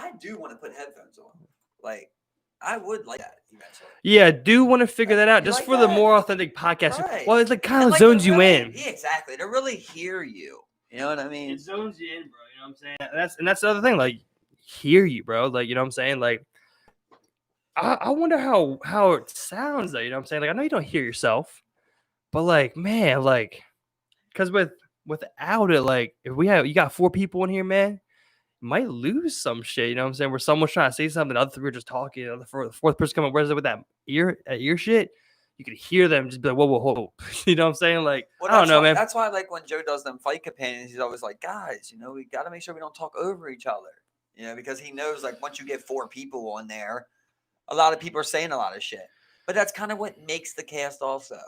I do want to put headphones on. Like, I would like that eventually. Yeah, I do want to figure that out just like for that? the more authentic podcast. Right. Well, it's like kind And of like zones to you really, in. Yeah, exactly. To really hear you. You know what I mean? It zones you in, bro. You know what I'm saying? That's the other thing. Like, hear you, bro. Like, you know what I'm saying? Like, I wonder how it sounds though. You know what I'm saying? Like, I know you don't hear yourself, but like, man, like, because without it, like, if you got 4 people in here, man, you might lose some shit. You know what I'm saying? Where someone's trying to say something, the other 3 are just talking. The fourth person coming, where's it with that ear shit? You could hear them just be like, whoa, whoa, whoa. You know what I'm saying? Like, I don't know, man. That's why, like, when Joe does them fight companions, he's always like, guys, you know, we got to make sure we don't talk over each other. You know, because he knows, like, once you get 4 people on there, a lot of people are saying a lot of shit. But that's kind of what makes the cast also.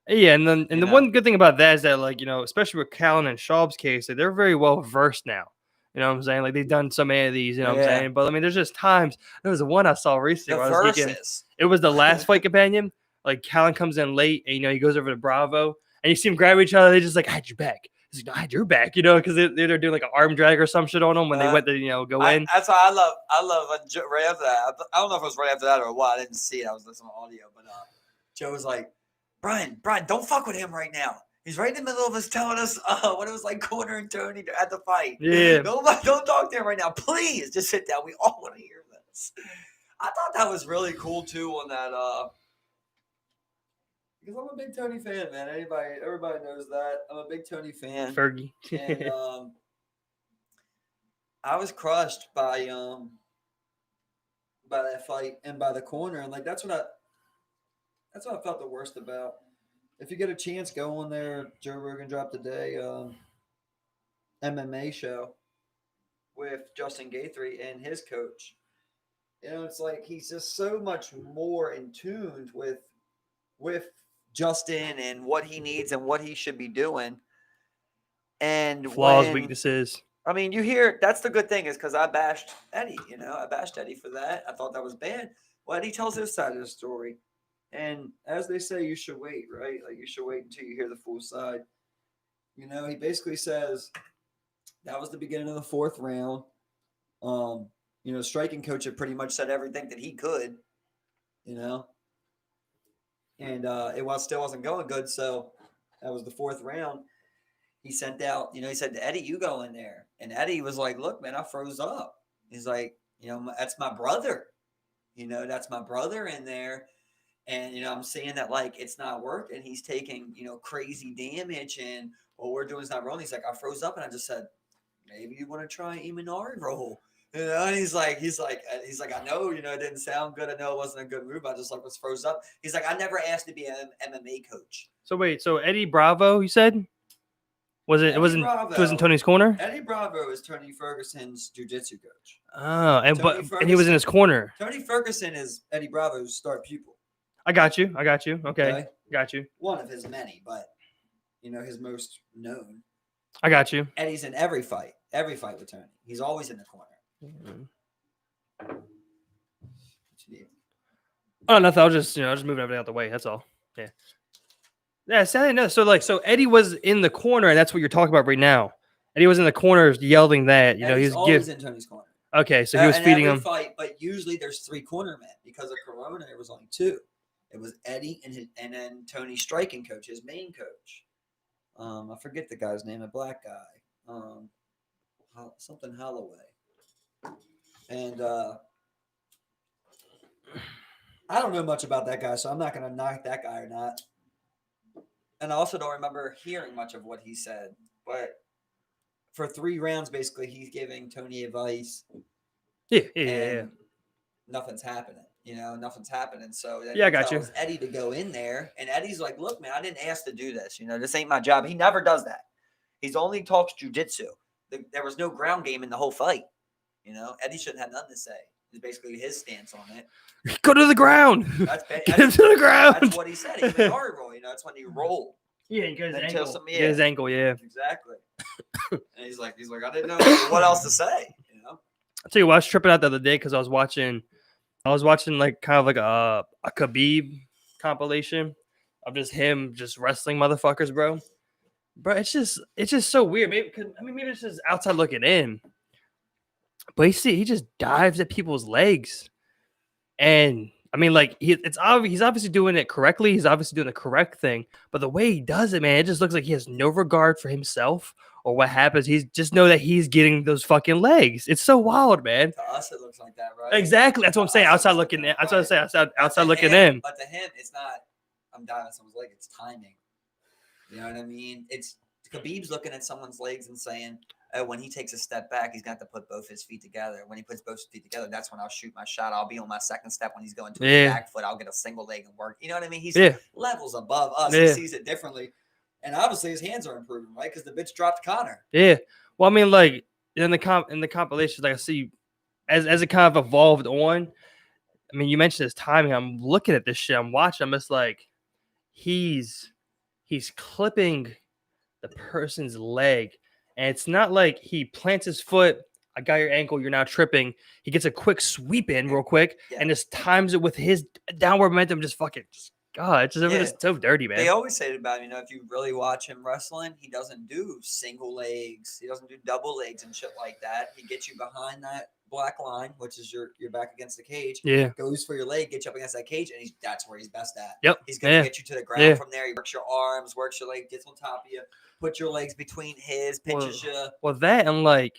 Yeah, and the one good thing about that is that, like, you know, especially with Callan and Schaub's case, like, they're very well versed now. You know what I'm saying? Like, they've done so many of these, you know what I'm saying? But, I mean, there's just times. There was one I saw recently where I was thinking, it was the last fight companion. Like, Callan comes in late, and, you know, he goes over to Bravo, and you see them grab each other. They just like, I had your back. He's like, no, I had your back, you know, because they're doing like an arm drag or some shit on them when they went to, you know, go in. That's why I love right after that. I don't know if it was right after that or what. I didn't see it. I was listening to audio, but Joe was like, Brian, don't fuck with him right now. He's right in the middle of us telling us what it was like cornering Tony at the fight. Yeah. Don't talk to him right now. Please, just sit down. We all want to hear this. I thought that was really cool too on that because I'm a big Tony fan, man. Everybody knows that. I'm a big Tony fan. Fergie. And I was crushed by that fight and by the corner, and like that's what I felt the worst about. If you get a chance, go on there. Joe Rogan dropped today MMA show with Justin Gaethje and his coach. You know, it's like he's just so much more in tune with Justin and what he needs and what he should be doing. And flaws, weaknesses. I mean, you hear that's the good thing is because I bashed Eddie. You know, I bashed Eddie for that. I thought that was bad. Well, Eddie tells his side of the story. And as they say, you should wait, right? Like, you should wait until you hear the full side. You know, he basically says that was the beginning of the 4th round. You know, striking coach had pretty much said everything that he could, you know. And it still wasn't going good, so that was the 4th round. He sent out, you know, he said to Eddie, you go in there. And Eddie was like, look, man, I froze up. He's like, you know, that's my brother. You know, that's my brother in there. And, you know, I'm seeing that, like, it's not working. He's taking, you know, crazy damage. And what we're doing is not rolling. He's like, I froze up. And I just said, maybe you want to try Imanari roll. You know, and he's like, I know, you know, it didn't sound good. I know it wasn't a good move. I just, like, was froze up. He's like, I never asked to be an MMA coach. So, wait. So, Eddie Bravo, you said? It wasn't Tony's corner? Eddie Bravo is Tony Ferguson's jiu-jitsu coach. Oh, and he was in his corner. Tony Ferguson is Eddie Bravo's star pupil. I got you. Okay. Got you. One of his many, but, you know, his most known. I got you. Eddie's in every fight with Tony. He's always in the corner. Mm-hmm. Oh, nothing. I was just moving everything out the way. That's all. Yeah. Yeah, sadly, no. So Eddie was in the corner, and that's what you're talking about right now. Eddie was in the corner yelling that. You know, he's always in Tony's corner. Okay, so he was feeding him. Fight, but usually there's 3 corner men because of Corona. There was only 2. It was Eddie and then Tony's striking coach, his main coach. I forget the guy's name, a black guy. Something Holloway. And I don't know much about that guy, so I'm not going to knock that guy or not. And I also don't remember hearing much of what he said. But for 3 rounds, basically, he's giving Tony advice. Yeah. Nothing's happening. You know, nothing's happening. So I got you. Eddie to go in there, and Eddie's like, "Look, man, I didn't ask to do this. You know, this ain't my job." He never does that. He's only talks jiu-jitsu. There was no ground game in the whole fight. You know, Eddie shouldn't have nothing to say. It's basically his stance on it. Go to the ground. Get him to the ground. That's what he said. He would hard roll. You know, that's when you roll. Yeah, he got his ankle. His ankle, yeah. Exactly. And he's like, I didn't know what else to say. You know. I'll tell you what, I was tripping out the other day because I was watching like kind of like a Khabib compilation of just him just wrestling motherfuckers, bro. Bro, it's just so weird. Maybe it's just outside looking in. But he just dives at people's legs. And I mean, like it's obvious he's obviously doing it correctly. He's obviously doing the correct thing. But the way he does it, man, it just looks like he has no regard for himself or what happens. He's just know that he's getting those fucking legs. It's so wild, man. To us, it looks like that, right? Exactly. That's what I'm saying. Outside looking in. That's what I'm saying. Outside looking in. But to him, it's not, I'm diving at someone's leg. It's timing. You know what I mean? It's Khabib's looking at someone's legs and saying, oh, when he takes a step back, he's got to put both his feet together. When he puts both his feet together, that's when I'll shoot my shot. I'll be on my second step. When he's going to his back foot, I'll get a single leg and work. You know what I mean? He's levels above us. He sees it differently. And obviously his hands are improving, right? Because the bitch dropped Connor. Yeah. Well, I mean, like in the compilations, like I see as it kind of evolved on. I mean, you mentioned his timing. I'm looking at this shit. I'm watching. I'm just like, he's clipping the person's leg, and it's not like he plants his foot. I got your ankle. You're now tripping. He gets a quick sweep in real quick and just times it with his downward momentum. God, it's just so dirty, man. They always say about him, if you really watch him wrestling, he doesn't do single legs. He doesn't do double legs and shit like that. He gets you behind that black line, which is your back against the cage. Yeah. Goes for your leg, gets you up against that cage, and that's where he's best at. Yep. He's going to get you to the ground from there. He works your arms, works your leg, gets on top of you, put your legs between his, pinches you. Well, that and like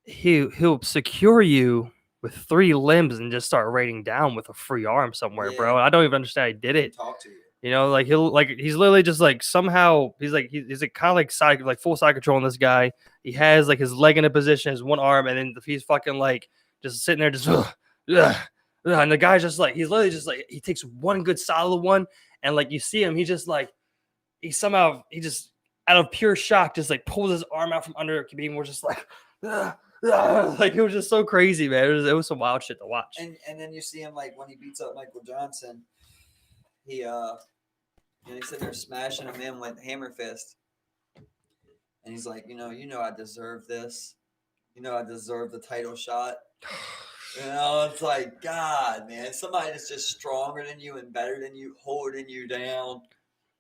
he'll secure you with 3 limbs and just start raining down with a free arm somewhere, bro. I don't even understand how he did it. Talk to you. You know, like he's literally just like somehow he's like kind of like full side control on this guy. He has like his leg in a position, his one arm, and then he's fucking like just sitting there, just and the guy's just like he's literally just like he takes one good solid one, and like you see him, he just out of pure shock just like pulls his arm out from under Khabib. We're just like. Like it was just so crazy, man. It was some wild shit to watch. And then you see him like when he beats up Michael Johnson, he's sitting there smashing him in with hammer fist, and he's like, you know, I deserve this. You know, I deserve the title shot. You know, it's like, God, man, somebody that's just stronger than you and better than you, holding you down.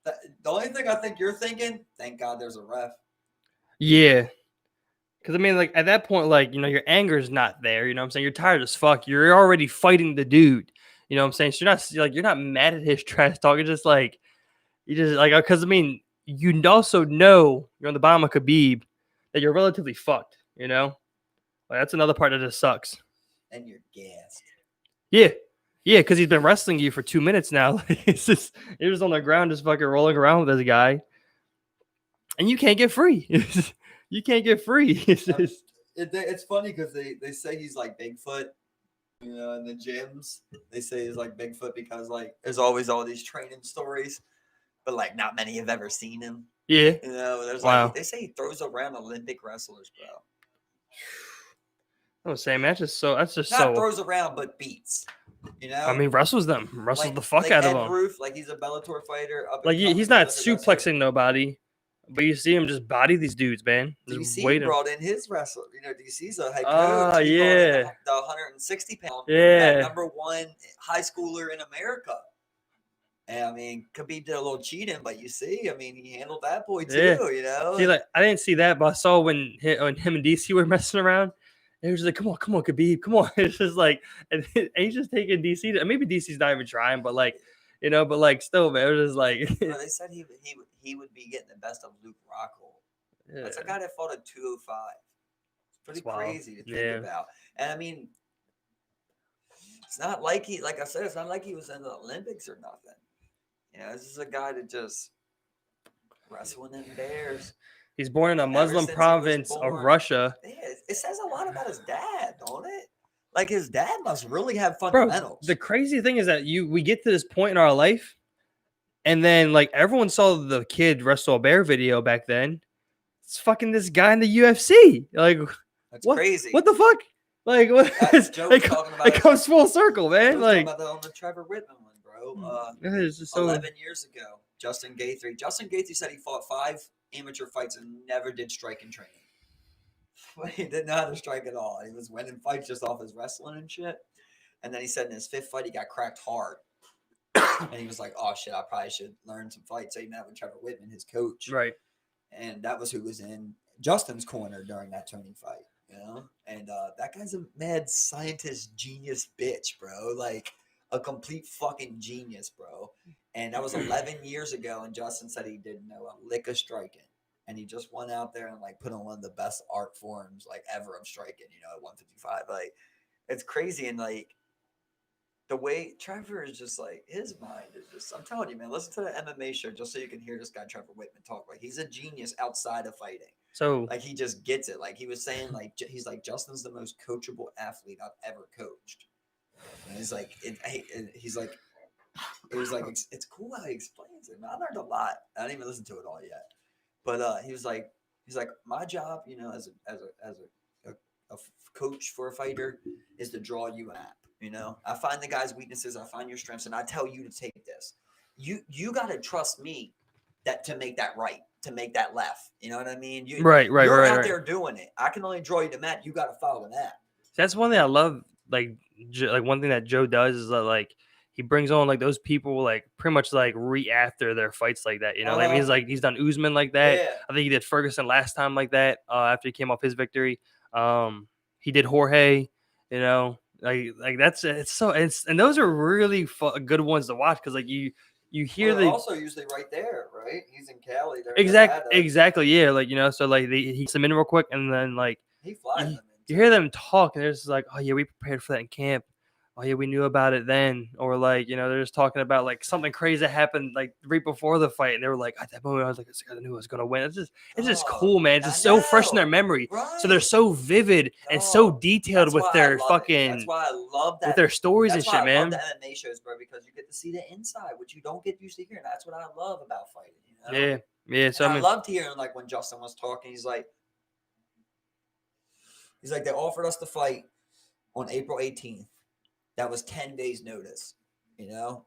The only thing I think you're thinking, thank God there's a ref. Yeah. Because, I mean, like, at that point, like, you know, your anger's not there. You know what I'm saying? You're tired as fuck. You're already fighting the dude. You know what I'm saying? So you're not mad at his trash talk. It's just like, because, I mean, you also know you're on the bottom of Khabib that you're relatively fucked, you know? Like, that's another part that just sucks. And you're gassed. Yeah. Yeah, because he's been wrestling you for 2 minutes now. Like, you're just on the ground just fucking rolling around with this guy. And you can't get free. You can't get free. It's funny because they say he's like Bigfoot, you know, in the gyms. They say he's like Bigfoot because like there's always all these training stories, but like not many have ever seen him. Yeah. You know, there's like they say he throws around Olympic wrestlers, bro. I was saying, man, that's just not throws around, but beats. You know, I mean, wrestles the fuck out of them. Roof, like he's a Bellator fighter. Like he's not suplexing nobody. But you see him just body these dudes, man. DC brought in his wrestler. You know, DC's a head coach. Oh, yeah. The 160-pound. Yeah. #1 high schooler in America. And, I mean, Khabib did a little cheating, but you see, I mean, he handled that boy too, you know? See, like, I didn't see that, but I saw when him and DC were messing around. It was just like, come on, Khabib, come on. It's just like, and he's just taking DC. Maybe DC's not even trying, but like, you know, but like still, man, it was just like. Well, they said he would be getting the best of Luke Rockhold. Yeah. That's a guy that fought at 205. It's pretty crazy to think about. And I mean, it's not like like I said, it's not like he was in the Olympics or nothing. You know, this is a guy that just wrestling in bears. He's born in a Muslim province of Russia. Yeah, it says a lot about his dad, don't it? Like his dad must really have fundamentals. Bro, the crazy thing is that we get to this point in our life, and then like everyone saw the kid wrestle a bear video back then. It's fucking this guy in the UFC. Like that's crazy. What the fuck? Like what? It comes full circle, man. Like about that on the Trevor Whitman one, bro. It's just 11 years ago, Justin Gaethje said he fought 5 amateur fights and never did strike in training. He didn't know how to strike at all. He was winning fights just off his wrestling and shit. And then he said in his 5th fight, he got cracked hard. And he was like, oh, shit, I probably should learn some fights. So he met with Trevor Whitman, his coach. Right. And that was who was in Justin's corner during that Tony fight. you know. And that guy's a mad scientist, genius bitch, bro. Like a complete fucking genius, bro. And that was 11 years ago, and Justin said he didn't know a lick of striking. And he just went out there and like put on one of the best art forms like ever of striking, you know, at 155. Like it's crazy, and like the way Trevor is just like his mind is just. I'm telling you, man. Listen to the MMA show just so you can hear this guy Trevor Whitman talk. Like he's a genius outside of fighting. So Like he just gets it. Like he was saying, like he's like Justin's the most coachable athlete I've ever coached. And he's like, he's like, it was like it's cool how he explains it. Man, I learned a lot. I didn't even listen to it all yet. But he's like, my job, you know, as a coach for a fighter, is to draw you an app. You know, I find the guy's weaknesses, I find your strengths, and I tell you to take this. You got to trust me that to make that right, to make that left. You know what I mean? You're out there doing it. I can only draw you the mat. You got to follow the mat. That's one thing I love. Like one thing that Joe does is that like he brings on like those people like pretty much like after their fights like that. You know, like he's done Usman like that. Yeah. I think he did Ferguson last time like that. After he came off his victory, he did Jorge. You know, like that's and those are really good ones to watch because like you hear they're also usually right there, right? He's in Cali. Exactly, yeah. Like you know, so like he gets them in real quick, and then like he flies them in. You hear them talk, and they're just like, "Oh yeah, we prepared for that in camp. Oh yeah, we knew about it then." Or like, you know, they're just talking about like something crazy happened like right before the fight, and they were like, "At that moment, I was like, I knew I was gonna win." It's just cool, man. It's just so fresh in their memory, right. So they're so vivid and so detailed with their fucking. That's why I love that with their stories and shit, man. I love the MMA shows, bro, because you get to see the inside, which you don't get used to hearing. That's what I love about fighting. You know? Yeah. So I loved hearing like when Justin was talking. He's like, they offered us the fight on April 18th. That was 10 days notice. You know,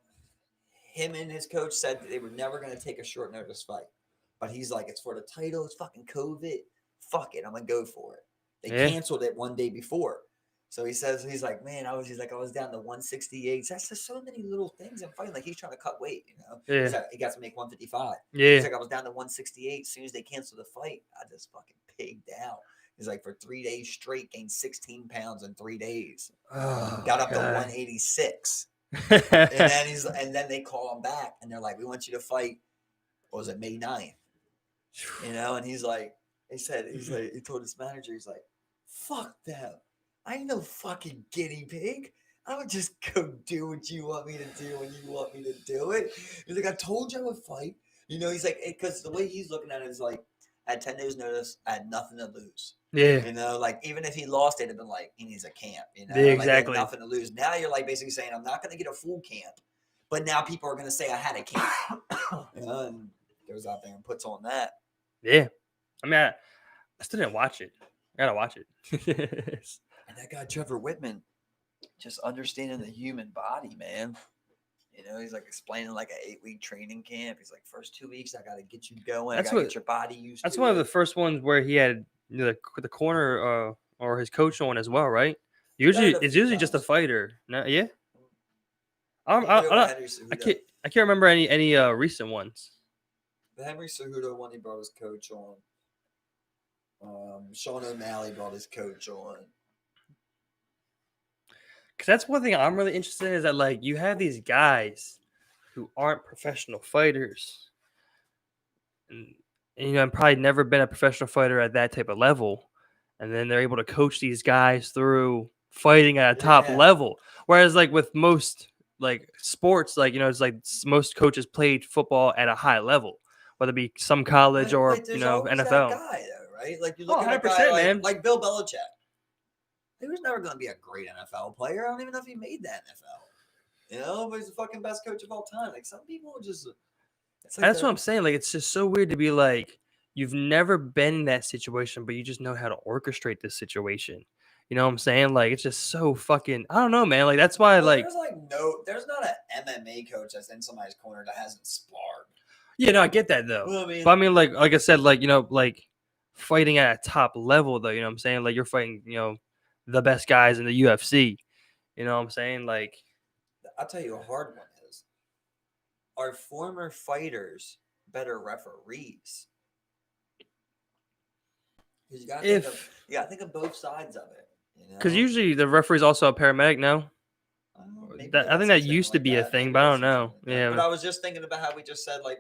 him and his coach said they were never going to take a short notice fight. But he's like, it's for the title. It's fucking COVID. Fuck it. I'm going to go for it. They canceled it one day before. So he says, he's like, man, I was down to 168. That's just so many little things in fighting. Like he's trying to cut weight, you know? Yeah. He's like, he got to make 155. Yeah. He's like, I was down to 168. As soon as they canceled the fight, I just fucking pigged out. He's like, for 3 days straight, gained 16 pounds in 3 days. Got up to 186. and then they call him back and they're like, we want you to fight. What was it, May 9th? You know, and he's like, he told his manager, he's like, fuck them. I ain't no fucking guinea pig. I would just go do what you want me to do when you want me to do it. He's like, I told you I would fight. You know, he's like, because the way he's looking at it is like, I had 10 days notice. I had nothing to lose. Yeah. You know, like even if he lost, it'd have been like, he needs a camp. You know, yeah, exactly. Like, nothing to lose. Now you're like basically saying, I'm not going to get a full camp, but now people are going to say I had a camp. You know, and goes out there and puts on that. Yeah. I mean, I still didn't watch it. I gotta watch it. And that guy, Trevor Whitman, just understanding the human body, man. You know, he's like explaining like an 8-week training camp. He's like, first 2 weeks, I got to get you going. I got to get your body used to it. That's one of the first ones where he had the corner or his coach on as well, right? It's usually just a fighter. No, yeah. I can't remember any recent ones. The Henry Cejudo one, he brought his coach on. Sean O'Malley brought his coach on. Because that's one thing I'm really interested in is that like you have these guys who aren't professional fighters, and you know, and probably never been a professional fighter at that type of level, and then they're able to coach these guys through fighting at a top level. Whereas like with most like sports, like you know, it's like most coaches played football at a high level, whether it be some college or you know NFL. That guy though, right? Like you look at a guy like Bill Belichick. He was never going to be a great NFL player. I don't even know if he made the NFL. You know, but he's the fucking best coach of all time. Like some people just. That's what I'm saying. Like it's just so weird to be like you've never been in that situation, but you just know how to orchestrate this situation. You know what I'm saying? Like it's just so fucking. I don't know, man. Like that's why like. There's not an MMA coach that's in somebody's corner that hasn't sparred. Yeah, no, I get that though. Well, I mean, but I mean, like I said, like you know, like fighting at a top level though. You know what I'm saying? Like you're fighting, you know. The best guys in the UFC. You know what I'm saying? Like, I'll tell you a hard one is, are former fighters better referees? Because you gotta think of both sides of it. You Because know, usually the referee's also a paramedic. No, maybe I think that's a that thing used to like be a that. thing, Maybe but I there's don't something know. like that. Yeah, But I was just thinking about how we just said like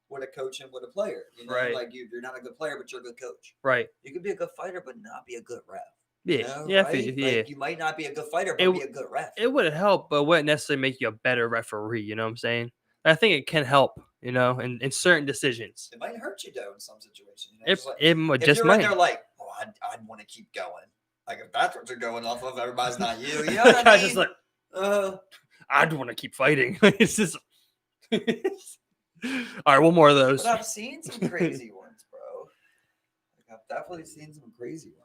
with a coach and with a player. You know, right, like you're not a good player, but you're a good coach. right. You could be a good fighter, but not be a good ref. Yeah, You know, yeah, right? yeah. Like you might not be a good fighter, It but be a good ref. it would help, but wouldn't necessarily make you a better referee. You know what I'm saying? I think it can help. You know, in certain decisions. It might hurt you though in some situations. You know, It just like if just you're in might. there like, oh, I'd want to keep going. Like if that's what you're going off of, everybody's not you. You know what I mean? Just like uh, I'd want to keep fighting. It's just. All right, one more of those. but I've seen some crazy ones, bro. Like, I've definitely seen some crazy ones.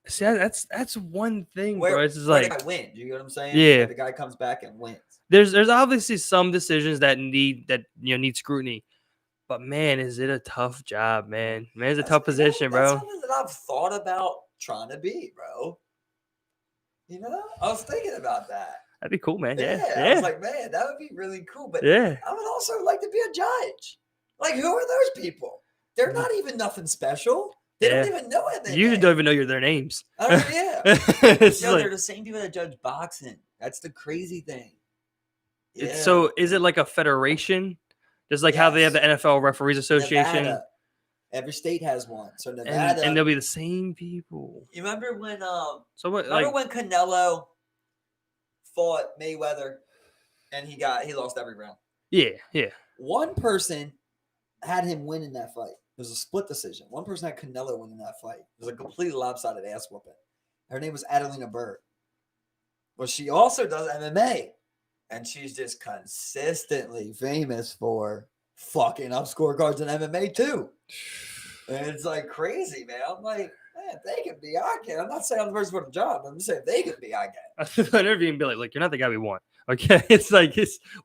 See, that's one thing, bro. It's just where like the guy wins. You know what I'm saying? Yeah. Like the guy comes back and wins. there's obviously some decisions that need scrutiny, but man, is it a tough job, man? Man, it's a tough position, That's bro. something that I've thought about trying to be, bro. You know, I was thinking about that. That'd be cool, man. Yeah, I was like, man, that would be really cool. But yeah. I would also like to be a judge. Like, who are those people? They're not even nothing special. They don't even know anything. You don't even know their names. Oh yeah. It's Yo, like- they're the same people that judge boxing. That's the crazy thing. it's so is it like a federation? Just like how they have the NFL Referees Association. Nevada. Every state has one. So Nevada, And they'll be the same people. you remember when So what remember like when Canelo fought Mayweather and he lost every round? yeah. One person had him win in that fight. It was a split decision. One person had Canelo win in that fight. It was a completely lopsided ass whooping. Her name was Adelina Bird. But she also does MMA. And she's just consistently famous for fucking up scorecards in MMA too. And it's like crazy, man. I'm like, man, if they can be, I can. I'm not saying I'm the person for the job. I'm just saying if they can be, I can. I'd never even be like, you're not the guy we want. Okay. It's like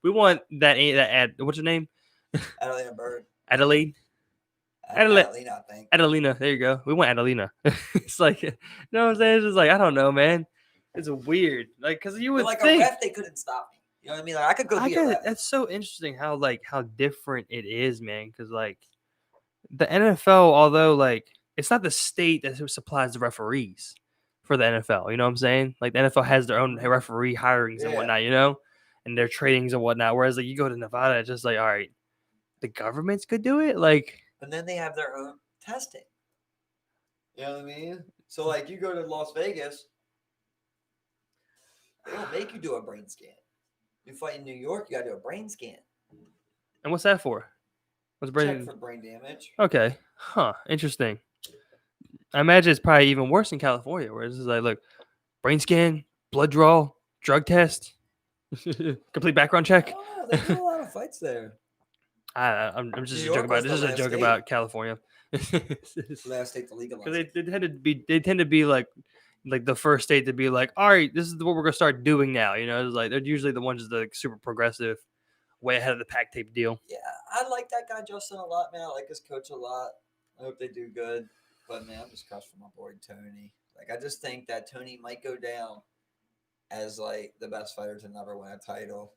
we want that ad what's her name? Adelina Bird. Adelaide. Adelina, I think. Adelina. There you go. We want Adelina. It's like, you know what I'm saying? It's just like, I don't know, man. It's weird. Like, because you would But like think a ref, they couldn't stop me. You know what I mean? Like I could go be a ref. that's so interesting how different it is, man. Because like the NFL, although like it's not the state that supplies the referees for the NFL. You know what I'm saying? Like the NFL has their own referee hirings and whatnot, you know, and their trainings and whatnot. Whereas like you go to Nevada, it's just like, all right, the governments could do it. Like, And then they have their own testing. You know what I mean? So like you go to Las Vegas, they don't make you do a brain scan. You fight in New York, you gotta do a brain scan. and what's that for? What's Check brain? for brain damage. Okay, huh? Interesting. I imagine it's probably even worse in California, where it's just like, look, brain scan, blood draw, drug test, complete background check. Oh, they do a lot of fights there. I'm just New a joke York about was this is the a last joke state. about California. Last state to legalize. Because they tend to be like the first state to be like, all right, this is what we're gonna start doing now. You know, it's like they're usually the ones that are like super progressive, way ahead of the pack tape deal. Yeah, I like that guy Justin a lot, man. I like his coach a lot. I hope they do good. But man, I'm just crushed for my boy Tony. Like I just think that Tony might go down as like the best fighter to never win a title.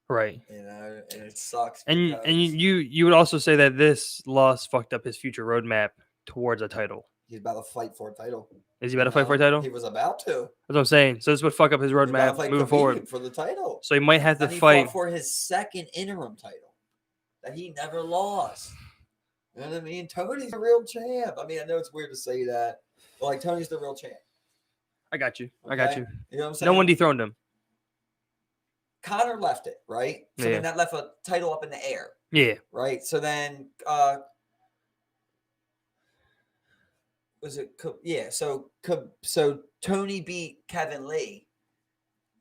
Right. You know, and it sucks. And because you would also say that this loss fucked up his future roadmap towards a title. he's about to fight for a title. Is he about to fight for a title? He was about to. That's what I'm saying. So this would fuck up his He was about to roadmap fight moving Khabib forward. for the title. So he might have to And he fight. fought for his second interim title that he never lost. You know what I mean? Tony's the real champ. I mean, I know it's weird to say that, but like Tony's the real champ. I got you. I got Okay? you. You know what I'm saying? No one dethroned him. Connor left it, right? So Yeah. then that left a title up in the air, Yeah. right? So then was it so Tony beat Kevin Lee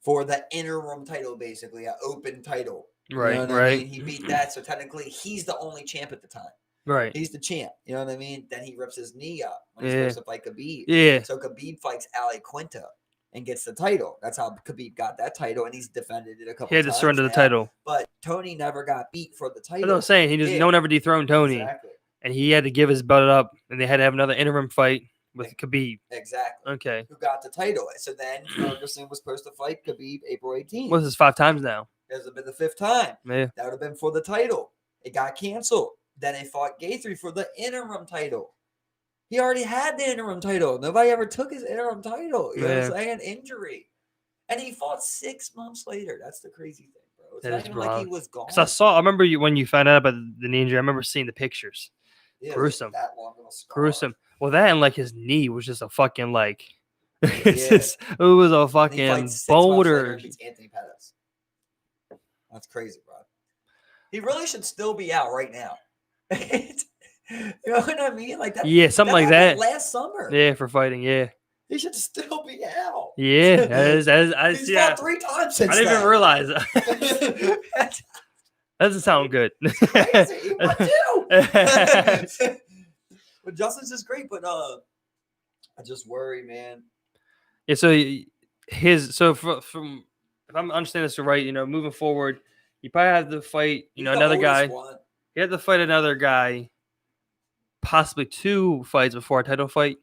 for the interim title, basically an open title. Right. You know what Right. I mean? He beat that, so technically he's the only champ at the time. Right. He's the champ. You know what I mean? Then he rips his knee up when he's Yeah. supposed to fight Khabib. Yeah. So Khabib fights Ali Quinta and gets the title. That's how Khabib got that title, and he's defended it a couple He had to times surrender the now. title. But Tony never got beat for the That's title. what I'm saying. No one ever dethroned Tony, Exactly. and he had to give his belt up, and they had to have another interim fight with Khabib. Exactly. Okay. Who got the title? So then Ferguson was supposed to fight Khabib April 18th. What's this 5 times now? This would have been the 5th time. Yeah. That would have been for the title. It got canceled. Then they fought Guthrie for the interim title. He already had the interim title. Nobody ever took his interim title. You know what I'm saying? Injury. And he fought 6 months later. That's the crazy thing, bro. It's That not is even like he wild. was gone. Because I remember when you found out about the knee injury, I remember seeing the pictures. Yeah, Gruesome. That long of a scar. Gruesome. Well, that and like his knee was just a fucking like, Yeah. it was a And he fucking fights 6 months later boulder. and beats Anthony Pettis. That's crazy, bro. He really should still be out right now. You know what I mean? Like that. Yeah, something like that. Last summer. Yeah, for fighting. Yeah. He should still be out. Yeah. I He's see. fought 3 times since I didn't even then. realize that. That's Doesn't sound good. crazy. He won too. But Justin's just great, but I just worry, man. Yeah. So from if I'm understanding this right, moving forward, you probably have to fight, He's the another oldest guy. one. You have to fight another guy, possibly 2 fights before a title fight.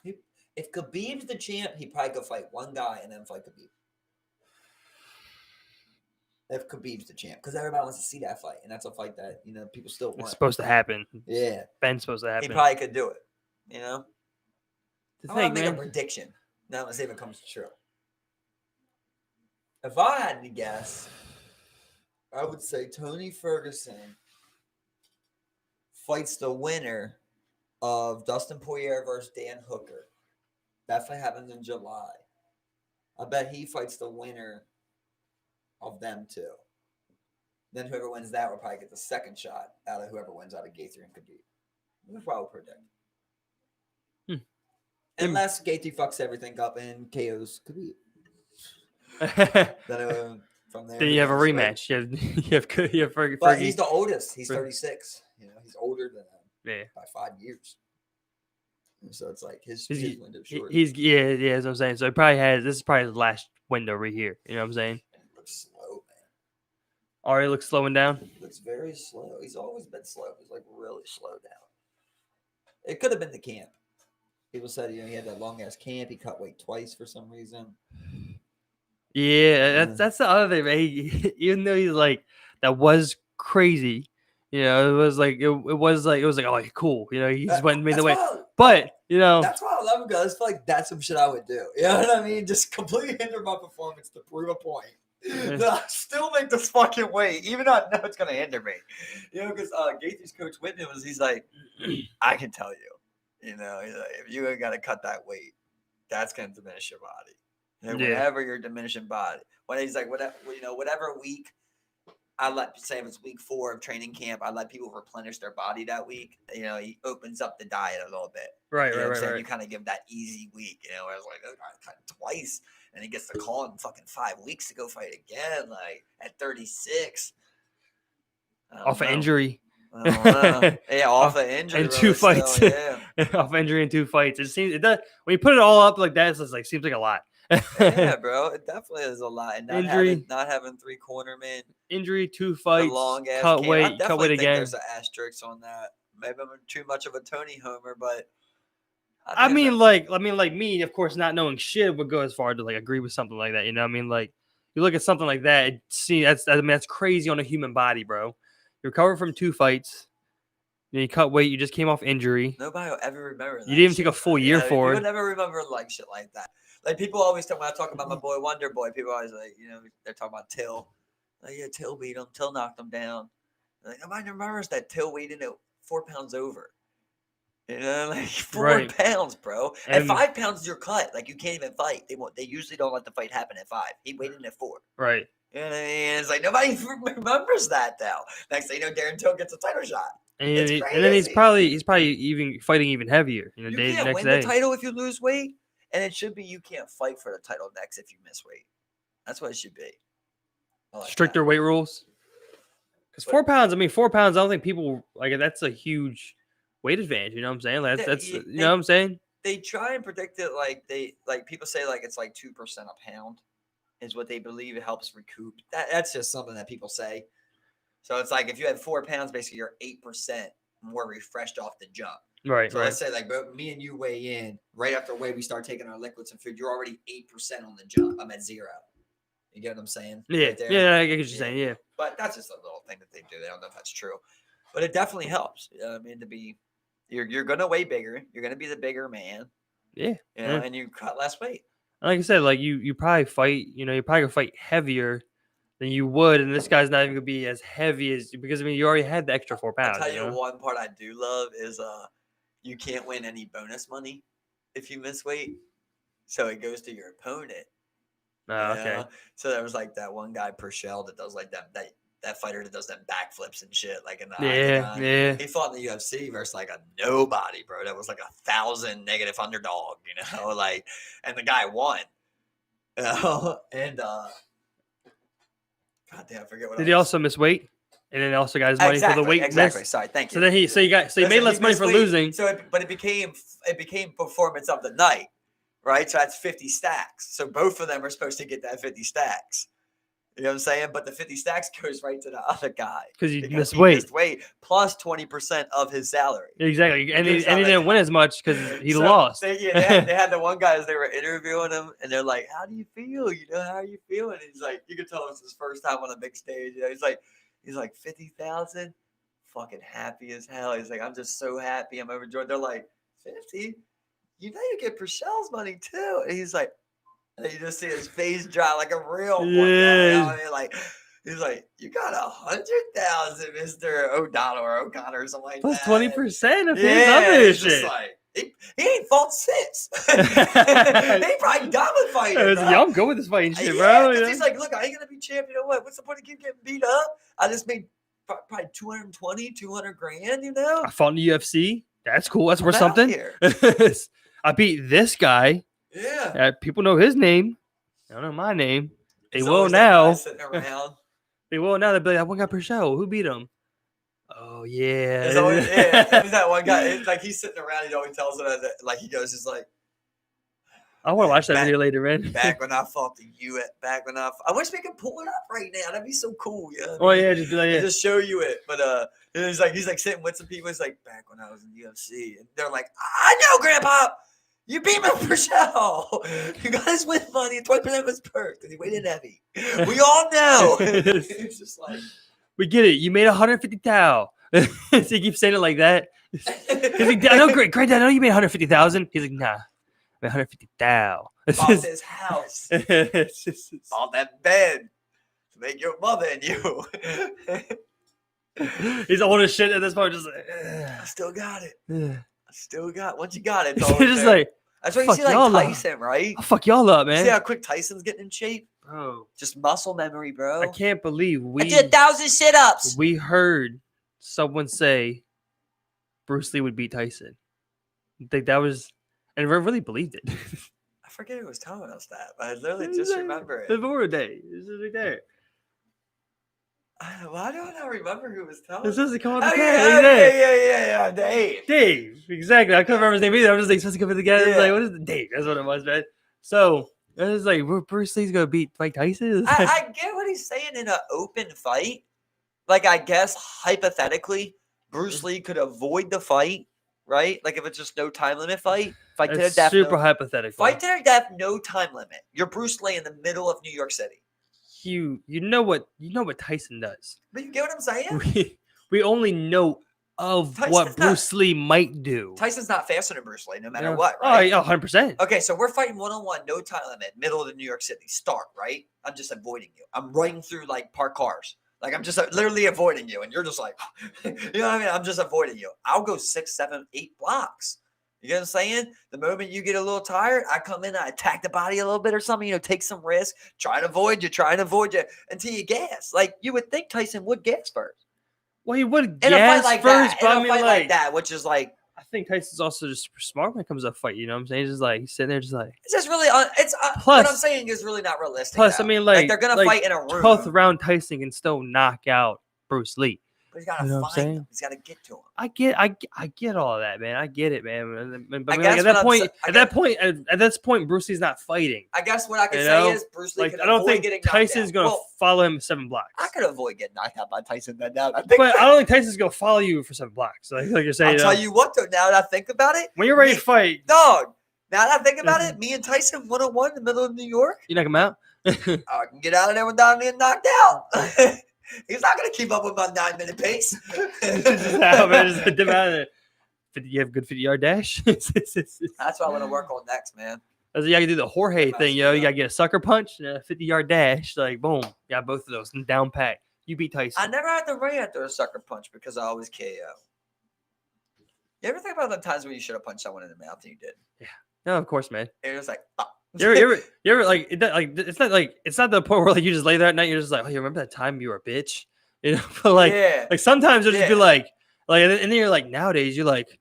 If Khabib's the champ, he probably could fight one guy and then fight Khabib. If Khabib's the champ, because everybody wants to see that fight, and that's a fight that people still want. It's supposed to happen. Yeah, Ben's supposed to happen. he probably could do it. The I'm thing, gonna make a man. prediction. Now let's see if it comes true. If I had to guess, I would say Tony Ferguson fights the winner of Dustin Poirier versus Dan Hooker. That fight happens in July. I bet he fights the winner of them two. Then whoever wins that will probably get the second shot out of whoever wins out of Gaethje and Khabib. That's what I would predict. Unless Gaethje fucks everything up and KOs Khabib. Then from there, Then you have a rematch. You have Fergie. But he's the oldest. He's 36. He's older than him by 5 years. So it's like his window short. That's what I'm saying. So he probably this is probably his last window right here. You know what I'm saying? He looks slow, man. Already looks slowing down. He looks very slow. He's always been slow. He's like really slow down. It could have been the camp. People said he had that long ass camp. He cut weight twice for some reason. Yeah, that's the other thing, man. Even though he's like that was crazy. It was like it was like oh, cool. He just went and made the way. But that's why I love him, guys. I feel like that's some shit I would do. You know what I mean? Just completely hinder my performance to prove a point. That I still make this fucking weight, even though I know it's gonna hinder me. Because Gaethje's coach Whitman he's like, I can tell you, he's like, if you ain't gotta cut that weight, that's gonna diminish your body. Whenever you're diminishing body, when he's like, whatever week. I say if it's week 4 of training camp, I let people replenish their body that week. He opens up the diet a little bit. Right. You kind of give that easy week, where it's like, oh, I cut twice. And he gets the call in fucking 5 weeks to go fight again, like at 36. Off of injury. Yeah, off of injury. And 2 fights. Off injury and 2 fights. It does when you put it all up like that, it's just like seems like a lot. Yeah, bro, it definitely is a lot. And not having 3 cornermen, injury, 2 fights, long ass cut camp. weight, I cut weight again. There's an asterisk on that. Maybe I'm too much of a Tony homer, but I mean, like me, of course, not knowing shit would go as far to like agree with something like that. I mean, like you look at something like that, that's crazy on a human body, bro. You recover from 2 fights. You cut weight. You just came off injury. Nobody will ever remember that. You didn't even take a full year for it. You'll never remember like shit like that. Like people always talk when I talk about my boy Wonder Boy. People always like, they're talking about Till. Like, yeah, Till beat him. Till knocked him down. Like nobody remembers that Till weighed in at 4 pounds over. Like 4 pounds, bro. At 5 pounds, you're cut. Like you can't even fight. They usually don't let the fight happen at 5. He weighed in at 4. Right. And it's like nobody remembers that though. Next thing you know, Darren Till gets a title shot. And then he's probably even fighting even heavier. You can't win the title if you lose weight, and it should be you can't fight for the title next if you miss weight. That's what it should be. Like stricter weight rules. Because 4 pounds, 4 pounds. I don't think people like that's a huge weight advantage. You know what I'm saying? Like, that's you know what I'm saying. They try and predict it like people say like it's like 2% a pound is what they believe it helps recoup. That's just something that people say. So it's like if you had 4 pounds, basically you're 8% more refreshed off the jump. Right. So let's say like me and you weigh in right after we start taking our liquids and food. You're already 8% on the jump. I'm at 0. You get what I'm saying? Yeah. Right there? Yeah. I get what you're saying. Yeah. But that's just a little thing that they do. They don't know if that's true. But it definitely helps. You know what I mean, to be you're gonna weigh bigger. You're gonna be the bigger man. Yeah. You know, and you cut less weight. Like I said, like you probably fight. You know, you probably gonna fight heavier than you would, and this guy's not even gonna be as heavy as because I mean you already had the extra 4 pounds. I'll tell you know? one part I do love is you can't win any bonus money if you miss weight, so it goes to your opponent. Oh, okay. So there was like that one guy Purcell that does like that fighter that does them backflips and shit, like in the octagon. Yeah. He fought in the UFC versus like a nobody, bro. That was like 1,000 negative underdog, like, and the guy won. And God damn, I forget what. Did he also miss weight? And then also got his money for the weight exactly. miss? Sorry, thank you. So then he made less money for losing. So it became performance of the night, right? So that's 50 stacks. So both of them are supposed to get that 50 stacks. You know what I'm saying? But the 50 stacks goes right to the other guy because he missed weight plus 20% of his salary. Exactly, and he didn't win as much because he lost. They had the one guy as they were interviewing him, and they're like, "How do you feel? How are you feeling?" And he's like, "You can tell it's his first time on a big stage." He's like 50,000, fucking happy as hell. He's like, "I'm just so happy. I'm overjoyed." They're like, 50? You get Purcell's money too. And he's like. And you just see his face drop like a real one. He's like, "You got 100,000, Mr. O'Donnell or O'Connor or something like plus that." Plus 20% of his other shit. Like, he ain't fought since. He probably done with fighting. Yeah, I'm good with this fighting shit, bro. He's like, "Look, I ain't gonna be champion or what? What's the point of getting beat up? I just made probably 220, 200 grand. I fought in the UFC. That's cool. That's worth something. I beat this guy. Yeah. People know his name. I don't know my name. They will now. Sitting around. They will now. They'll be like, "That one guy Purcell. Who beat him?" Oh yeah. There's always, there's that one guy. It's like he's sitting around. He always tells it like he goes, "It's like." I want to watch that video later, man. Back when I fought I wish we could pull it up right now. That'd be so cool. Yeah. Oh yeah, just be like, just show you it. But he's like sitting with some people. It's like back when I was in the UFC, and they're like, "I know, Grandpa. You beat me Purcell. You guys win money. 20% of his purse because he weighed heavy. We all know." It's just like we get it. You made 150 thou. So he keeps saying it like that. Like, I know, Granddad. I know you made 150,000. He's like, "Nah, I made 150 thou." Bought this house. Bought that bed to make your mother and you. He's old as shit at this point. Just like, I still got it. Once you got it, it's always just there. Like, that's why you see like Tyson, right? I'll fuck y'all up, man. See how quick Tyson's getting in shape? Bro. Just muscle memory, bro. I can't believe I did 1,000 sit-ups. We heard someone say Bruce Lee would beat Tyson. I think that was, and I really believed it. I forget who was telling us that, but I literally just remember it. The Memorial Day. This is right there. Why don't I remember who was telling us? This is called yeah, Dave. Exactly. I couldn't remember his name either. I was just like, supposed to come in together. Yeah. Like, what is the Dave? That's what it was, man. So it was like, Bruce Lee's gonna beat Mike Tyson. I get what he's saying in an open fight. Like, I guess hypothetically, Bruce Lee could avoid the fight, right? Like if it's just no time limit fight to the death. Super hypothetical. Fight to the death, no time limit. You're Bruce Lee in the middle of New York City. You know what Tyson does. But you get what I'm saying? We only know of what Bruce Lee might do. Tyson's not faster than Bruce Lee, no matter what, right? Oh, 100%. Okay, so we're fighting one-on-one, no time limit, middle of the New York City. Start, right? I'm just avoiding you. I'm running through like parked cars. Like I'm just literally avoiding you, and you're just like, you know what I mean? I'm just avoiding you. I'll go 6, 7, 8 blocks. You know what I'm saying? The moment you get a little tired, I come in, I attack the body a little bit or something, take some risk, try and avoid you until you gas. Like, you would think Tyson would gas first. Well, he would gas first, but I mean, like that, which is like... I think Tyson's also just smart when it comes to a fight, you know what I'm saying? He's just like, he's sitting there just like... It's just really... what I'm saying is really not realistic. Plus, though. I mean, like... they're going to fight in a room. 12th round Tyson can still knock out Bruce Lee. But he's got to find him. He's got to get to him. I get all that, man. I get it, man. But at that point, Bruce Lee's not fighting. I guess what I can say is Bruce Lee. I don't think Tyson's gonna follow him 7 blocks. I could avoid getting knocked out by Tyson then. Now, but I don't think Tyson's gonna follow you for 7 blocks. Like you're saying. I'll tell you what, though. Now that I think about it, when you're ready to fight, dog. Now that I think about it, me and Tyson 1-on-1 in the middle of New York. You knock him out. I can get out of there without being knocked out. He's not gonna keep up with my 9-minute pace. It's just how, man. Just the amount of you have a good 50-yard dash. That's what I want to work on next, man. You gotta do the Jorge Get my thing, yo. speed You up. gotta get a sucker punch and a 50-yard dash. Like, boom. Got both of those down pat. You beat I Tyson. never had to run after a sucker punch because I always KO. You ever think about the times when you should have punched someone in the mouth and you did? No, of course, man. It was like, You ever like, it's not the point where like you just lay there at night. You're just like, oh, you remember that time you were a bitch, you know? But like sometimes you'll just be like, and then you're like, nowadays you're like,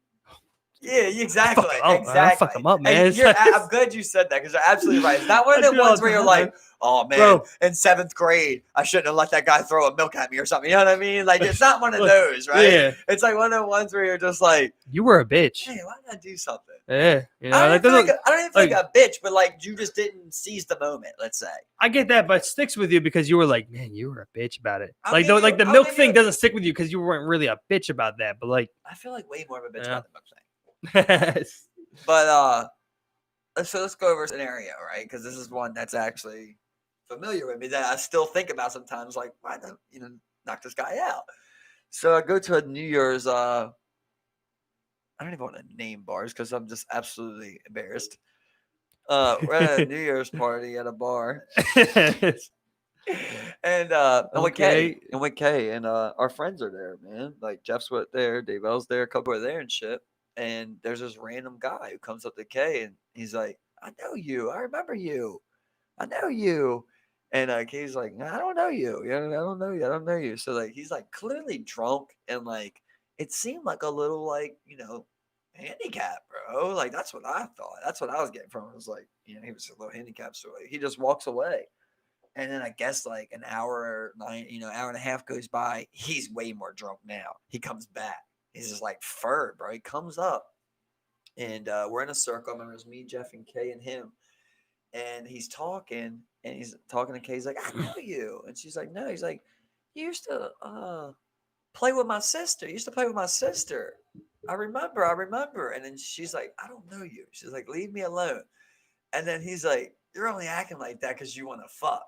yeah, exactly, I'll fuck them up, man. I'm glad you said that because you're absolutely right. It's not one of the ones where you're like, oh man, Bro. in 7th grade, I shouldn't have let that guy throw a milk at me or something. You know what I mean? Like it's not one of those, right? Yeah. It's like one of the ones where you're just like, you were a bitch. hey, why did I do something? Yeah, you know, I don't even feel like a bitch, but like you just didn't seize the moment. Let's say. I get that, but it sticks with you because you were like, man, you were a bitch about it. I'll Like, give like you- the I'll milk give thing you- doesn't stick with you because you weren't really a bitch about that. But like, I feel like way more of a bitch Yeah. about the milk thing. But let's go over a scenario, right? Because this is one that's actually familiar with me that I still think about sometimes. Like, why not, knock this guy out? So I go to a New Year's. I don't even want to name bars because I'm just absolutely embarrassed. We're at a New Year's party at a bar, and I'm with Kay, and our friends are there, man. Like Jeff's there, Dave L's there, a couple are there and shit. And there's this random guy who comes up to Kay and he's like, I know you. I remember you. I know you. And Kay's like, I don't know you. I don't know you. I don't know you. So like he's like clearly drunk and like it seemed like a little like, handicap, bro. Like that's what I thought. That's what I was getting from it. It was like, he was a little handicapped. So like, he just walks away. And then I guess like an hour and a half goes by. He's way more drunk now. He comes back. He's just like furred, bro. He comes up and we're in a circle. I remember it was me, Jeff, and Kay and him. And he's talking to Kay. He's like, I know you. And she's like, no. He's like, you used to play with my sister. You used to play with my sister. I remember. And then she's like, I don't know you. She's like, leave me alone. And then he's like, you're only acting like that because you want to fuck.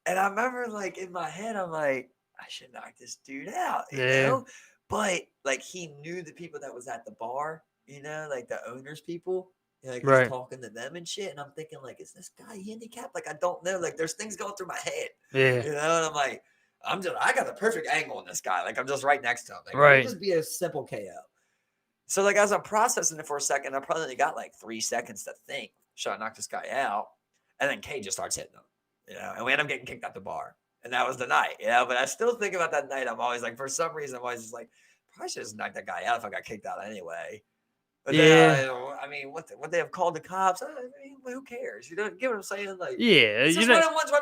And I remember like in my head, I'm like, I should knock this dude out, you know? But like he knew the people that was at the bar, like the owners people. Like he's talking to them and shit. And I'm thinking, like, is this guy handicapped? Like, I don't know. Like, there's things going through my head. Yeah. And I'm like, I got the perfect angle on this guy. Like, I'm just right next to him. Like, Right. It'll just be a simple KO. So, like, as I'm processing it for a second, I probably only got like 3 seconds to think, should I knock this guy out? And then Kay just starts hitting him, and we end up getting kicked out the bar. And that was the night, But I still think about that night. I'm always like, for some reason, I'm always just like, probably should just knock that guy out if I got kicked out anyway. But then, what they have called the cops? I mean, who cares? You know, get what I'm saying? Like, you're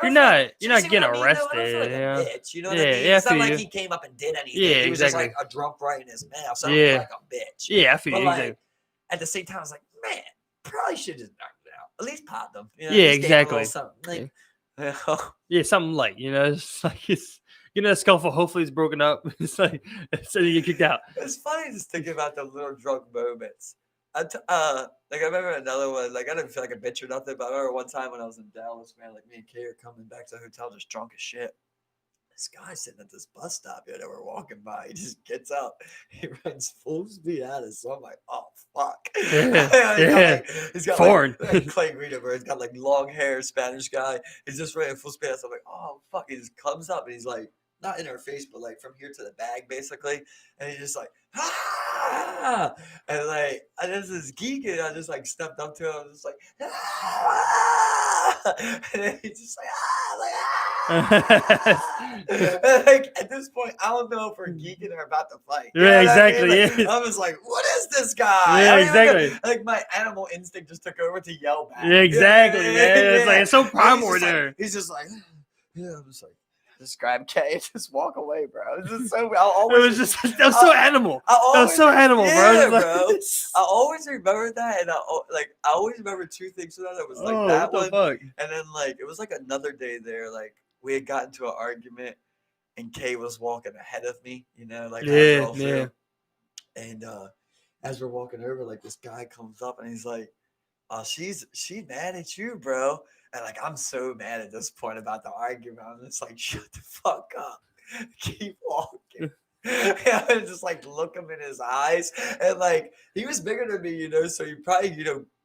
not getting arrested. Bitch, you know what I mean? Yeah, It's not like he came up and did anything. Yeah, he was exactly. just like a drunk right in his mouth. So I don't feel like a bitch. Yeah, I feel But you. like, Exactly. at the same time, I was like, man, probably should just knock it out. At least pop them. Yeah, at least give 'em a exactly. little something. Like, Yeah, something light. It's like the scuffle. Hopefully, it's broken up. It's like so you get kicked out. It's funny just thinking about the little drunk moments. I remember another one. Like I didn't feel like a bitch or nothing, but I remember one time when I was in Dallas, man. Like me and Kay are coming back to the hotel, just drunk as shit. This guy sitting at this bus stop that we're walking by. He just gets up, he runs full speed at us. So I'm like, oh fuck. He's got foreign. Like Clay Greenberg. He's got like long hair, Spanish guy. He's just running full speed. So I'm like, oh fuck. He just comes up and he's like, not in our face, but like from here to the bag, basically. And he's just like, ah! And like, I just this geek, and I just like stepped up to him. I was just like, ah! And then he's just like, ah! Like, ah! And like at this point, I don't know if we're geeking or about to fight. Yeah, exactly. I mean? Like, I was like, what is this guy? Yeah, exactly. Like my animal instinct just took over to yell back. Yeah, exactly. It's like it's so primal there. He's just like, yeah, I'm just like. Just grab Kay and just walk away, bro. It's just so. That was so animal. That was so animal, yeah, bro. Bro. I always remember that, and I always remember 2 things from that. It was like that what the one, fuck? and then like it was like another day there. Like we had gotten into an argument, and Kay was walking ahead of me. Like yeah. And as we're walking over, like this guy comes up and he's like, "Oh, she's mad at you, bro." And like I'm so mad at this point about the argument. I'm just like, shut the fuck up. keep walking. Yeah, and just like look him in his eyes, and like he was bigger than me, so he probably,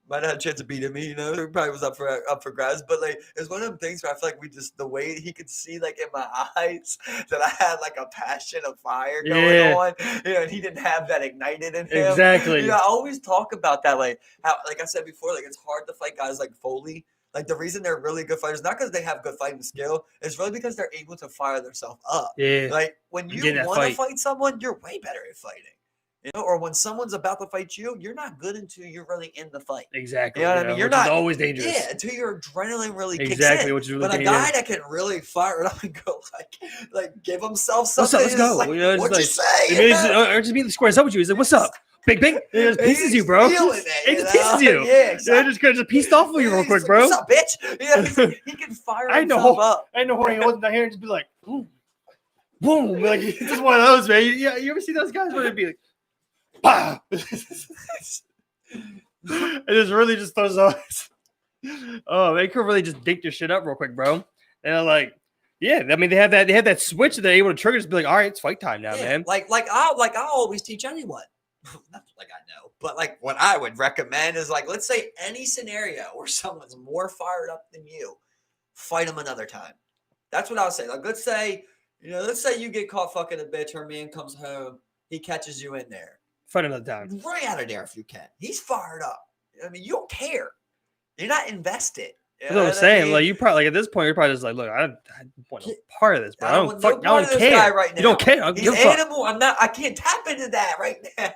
might not have a chance of beating me, he probably was up for grabs, but like it's one of them things where I feel like the way he could see like in my eyes that I had like a passion of fire going on, and he didn't have that ignited in him. Exactly. I always talk about that, like how, like I said before, like it's hard to fight guys like Foley. Like the reason they're really good fighters, not because they have good fighting skill, it's really because they're able to fire themselves up. Yeah. Like when you want to fight someone, you're way better at fighting. Or when someone's about to fight you, you're not good until you're really in the fight. Exactly. You know what I mean? You're which not is always dangerous. Yeah, until your adrenaline really kicks in. Exactly, which is really dangerous. But a guy that can really fire it up and go like give himself something. What's up? Let's go. Like, what'd you say? Or just be squares up with you. He's like, "What's up? Big big." It just pieces you, bro. It just pieces you. Yeah, exactly. It just pieced off of you real quick, bro. What's up, bitch? Yeah, he can fire himself up. I know he wasn't down here and just be like, boom, boom. Like it's just one of those, man. You ever see those guys where it'd be like, bah. It just really just throws off. Oh, they could really just dink your shit up real quick, bro. And I'm like, yeah, I mean they have that switch that they're able to trigger, just be like, all right, it's fight time now, man. Like I always teach anyone. Not like I know, but like what I would recommend is like, let's say any scenario where someone's more fired up than you, fight them another time. That's what I would say. Like, let's say you get caught fucking a bitch, her man comes home, he catches you in there. Fight another time. Right out of there if you can. He's fired up. I mean, you don't care. You're not invested. That's what I'm saying. Like you probably at this point, you're probably just like, look, I want no part of this, bro. I don't care. Right now. You don't care. He's animal. I can't tap into that right now.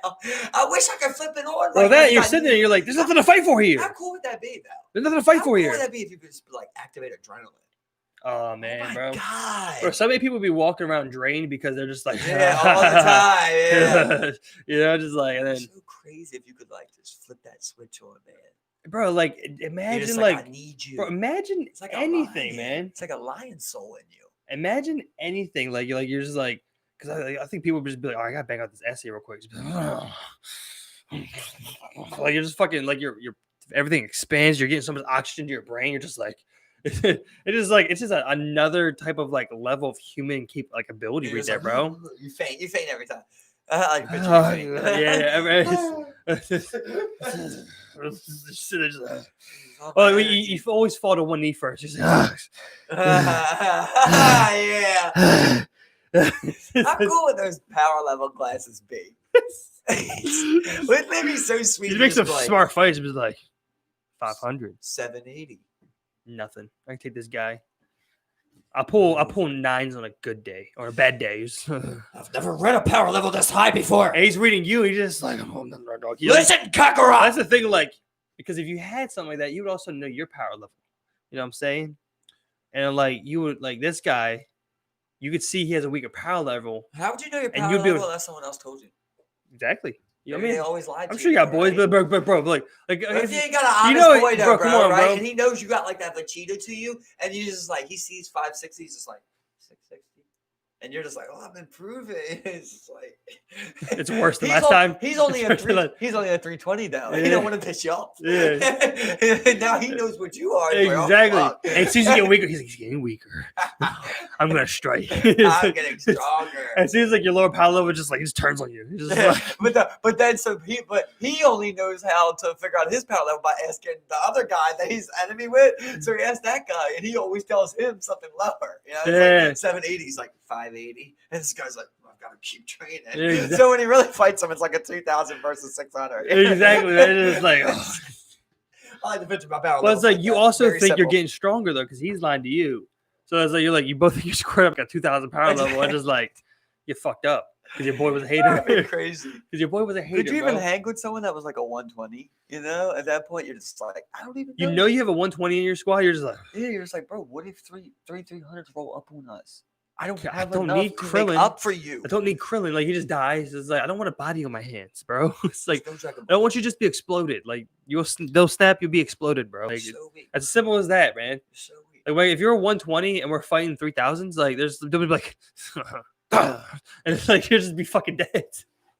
I wish I could flip it on. Well, that you're sitting there, you're like, there's nothing to fight for here. How cool would that be, though? There's nothing to fight for here. How cool would that be if you could just like activate adrenaline? Oh man, my God. Bro, so many people be walking around drained because they're just like, all the time. Yeah. Just like, and then it's so crazy if you could like just flip that switch on, man. Bro, like imagine like I need you. Bro, imagine it's like anything, man. It's like a lion soul in you. Imagine anything, like you're just like, because I think people would just be like, oh, I gotta bang out this essay real quick. Like you're just fucking like your everything expands. You're getting so much oxygen to your brain. You're just like, it's just another type of like level of human ability right there, bro. You faint every time. Well, you always fall to one knee first. You're like, yeah. How cool would those power level classes be? Wouldn't they be so sweet? You make some smart fights. It's like 500, 780. Nothing. I can take this guy. I pull nines on a good day or a bad day. I've never read a power level this high before. And he's reading you. He's just like, oh, no, dog. Listen, Kakarot. That's the thing. Like, because if you had something like that, you would also know your power level. You know what I'm saying? And like, you would like this guy. You could see he has a weaker power level. How would you know your power level unless someone else told you? Exactly. You know what I mean? They always lie to you. I'm sure you got boys, right? but bro, like if you ain't got an honest boy, though, come on, right? Bro. And he knows you got like that Vegeta to you, and you just like he sees 560, he's just like 660, and you're just like, oh, I'm improving. It's just like it's worse than last time. He's only a 320 though. Yeah. He don't want to piss you off. Yeah. Now he knows what you are. Exactly. Like, and as soon as you get weaker, he's getting weaker. I'm gonna strike. I'm getting stronger. As soon as like your lower power level just turns on you. Just like... but he only knows how to figure out his power level by asking the other guy that he's enemy with. So he asks that guy, and he always tells him something lower. You know, it's like 780. He's like 580, and this guy's like, I've got to keep training. Exactly. So when he really fights him, it's like a 2,000 versus 600. Exactly. It's like. Oh. I like the picture of my power. Well, it's like you also think simple. You're getting stronger though, because he's lying to you. So it's like you both think you're squared up, got 2,000 power level, and just like you fucked up because your boy was a hater. Crazy. Because your boy was a hater. Could you even hang with someone that was like a 120? You know, at that point, you're just like, I don't even. You know, you have a 120 in your squad. You're just like, yeah, you're just like, bro. What if 300s roll up on us? I don't need Krillin to make up for you. I don't need Krillin. Like he just dies. It's like I don't want a body on my hands, bro. It's like I don't want you to just be exploded. Like they'll snap, you'll be exploded, bro. Like, so as simple as that, man. So like if you're a 120 and we're fighting 3000s, like they'll be like, and it's like you'll just be fucking dead.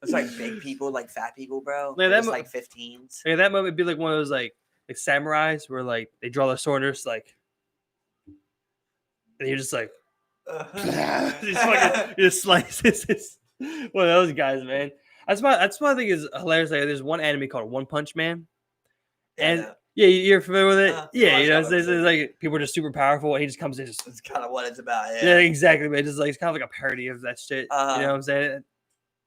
It's like big people, like fat people, bro. Yeah, that's like 15s. Yeah, that moment would be like one of those like samurais where like they draw their sword and it's like, and you're just like. Just fucking just slices his, one of those guys, man. That's my thing is hilarious. Like, there's one anime called One Punch Man, Yeah, and no. yeah, you're familiar with it. You Yeah, watched you know, that it's, one, it's too. like people are just super powerful, and he just comes in, just That's kind of what it's about. yeah, Yeah. exactly, man. Just like it's kind of like a parody of that shit. You know what I'm saying?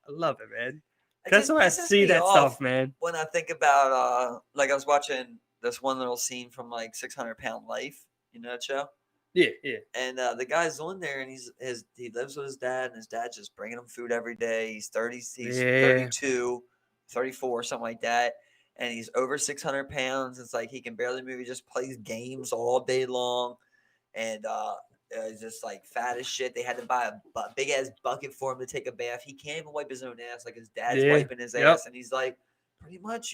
I love it, man. It That's just why I pisses see me that off stuff, man. when I think about like I was watching this one little scene from like 600 Pound Life. You know that show? Yeah, yeah, And the guy's on there, and he lives with his dad, and his dad's just bringing him food every day. He's 30, he's yeah. 32, 34, something like that, and he's over 600 pounds. It's like he can barely move. He just plays games all day long, and he's just like fat as shit. They had to buy a big ass bucket for him to take a bath. He can't even wipe his own ass. Like his dad's Yeah. wiping his Yep. ass, and he's like, pretty much,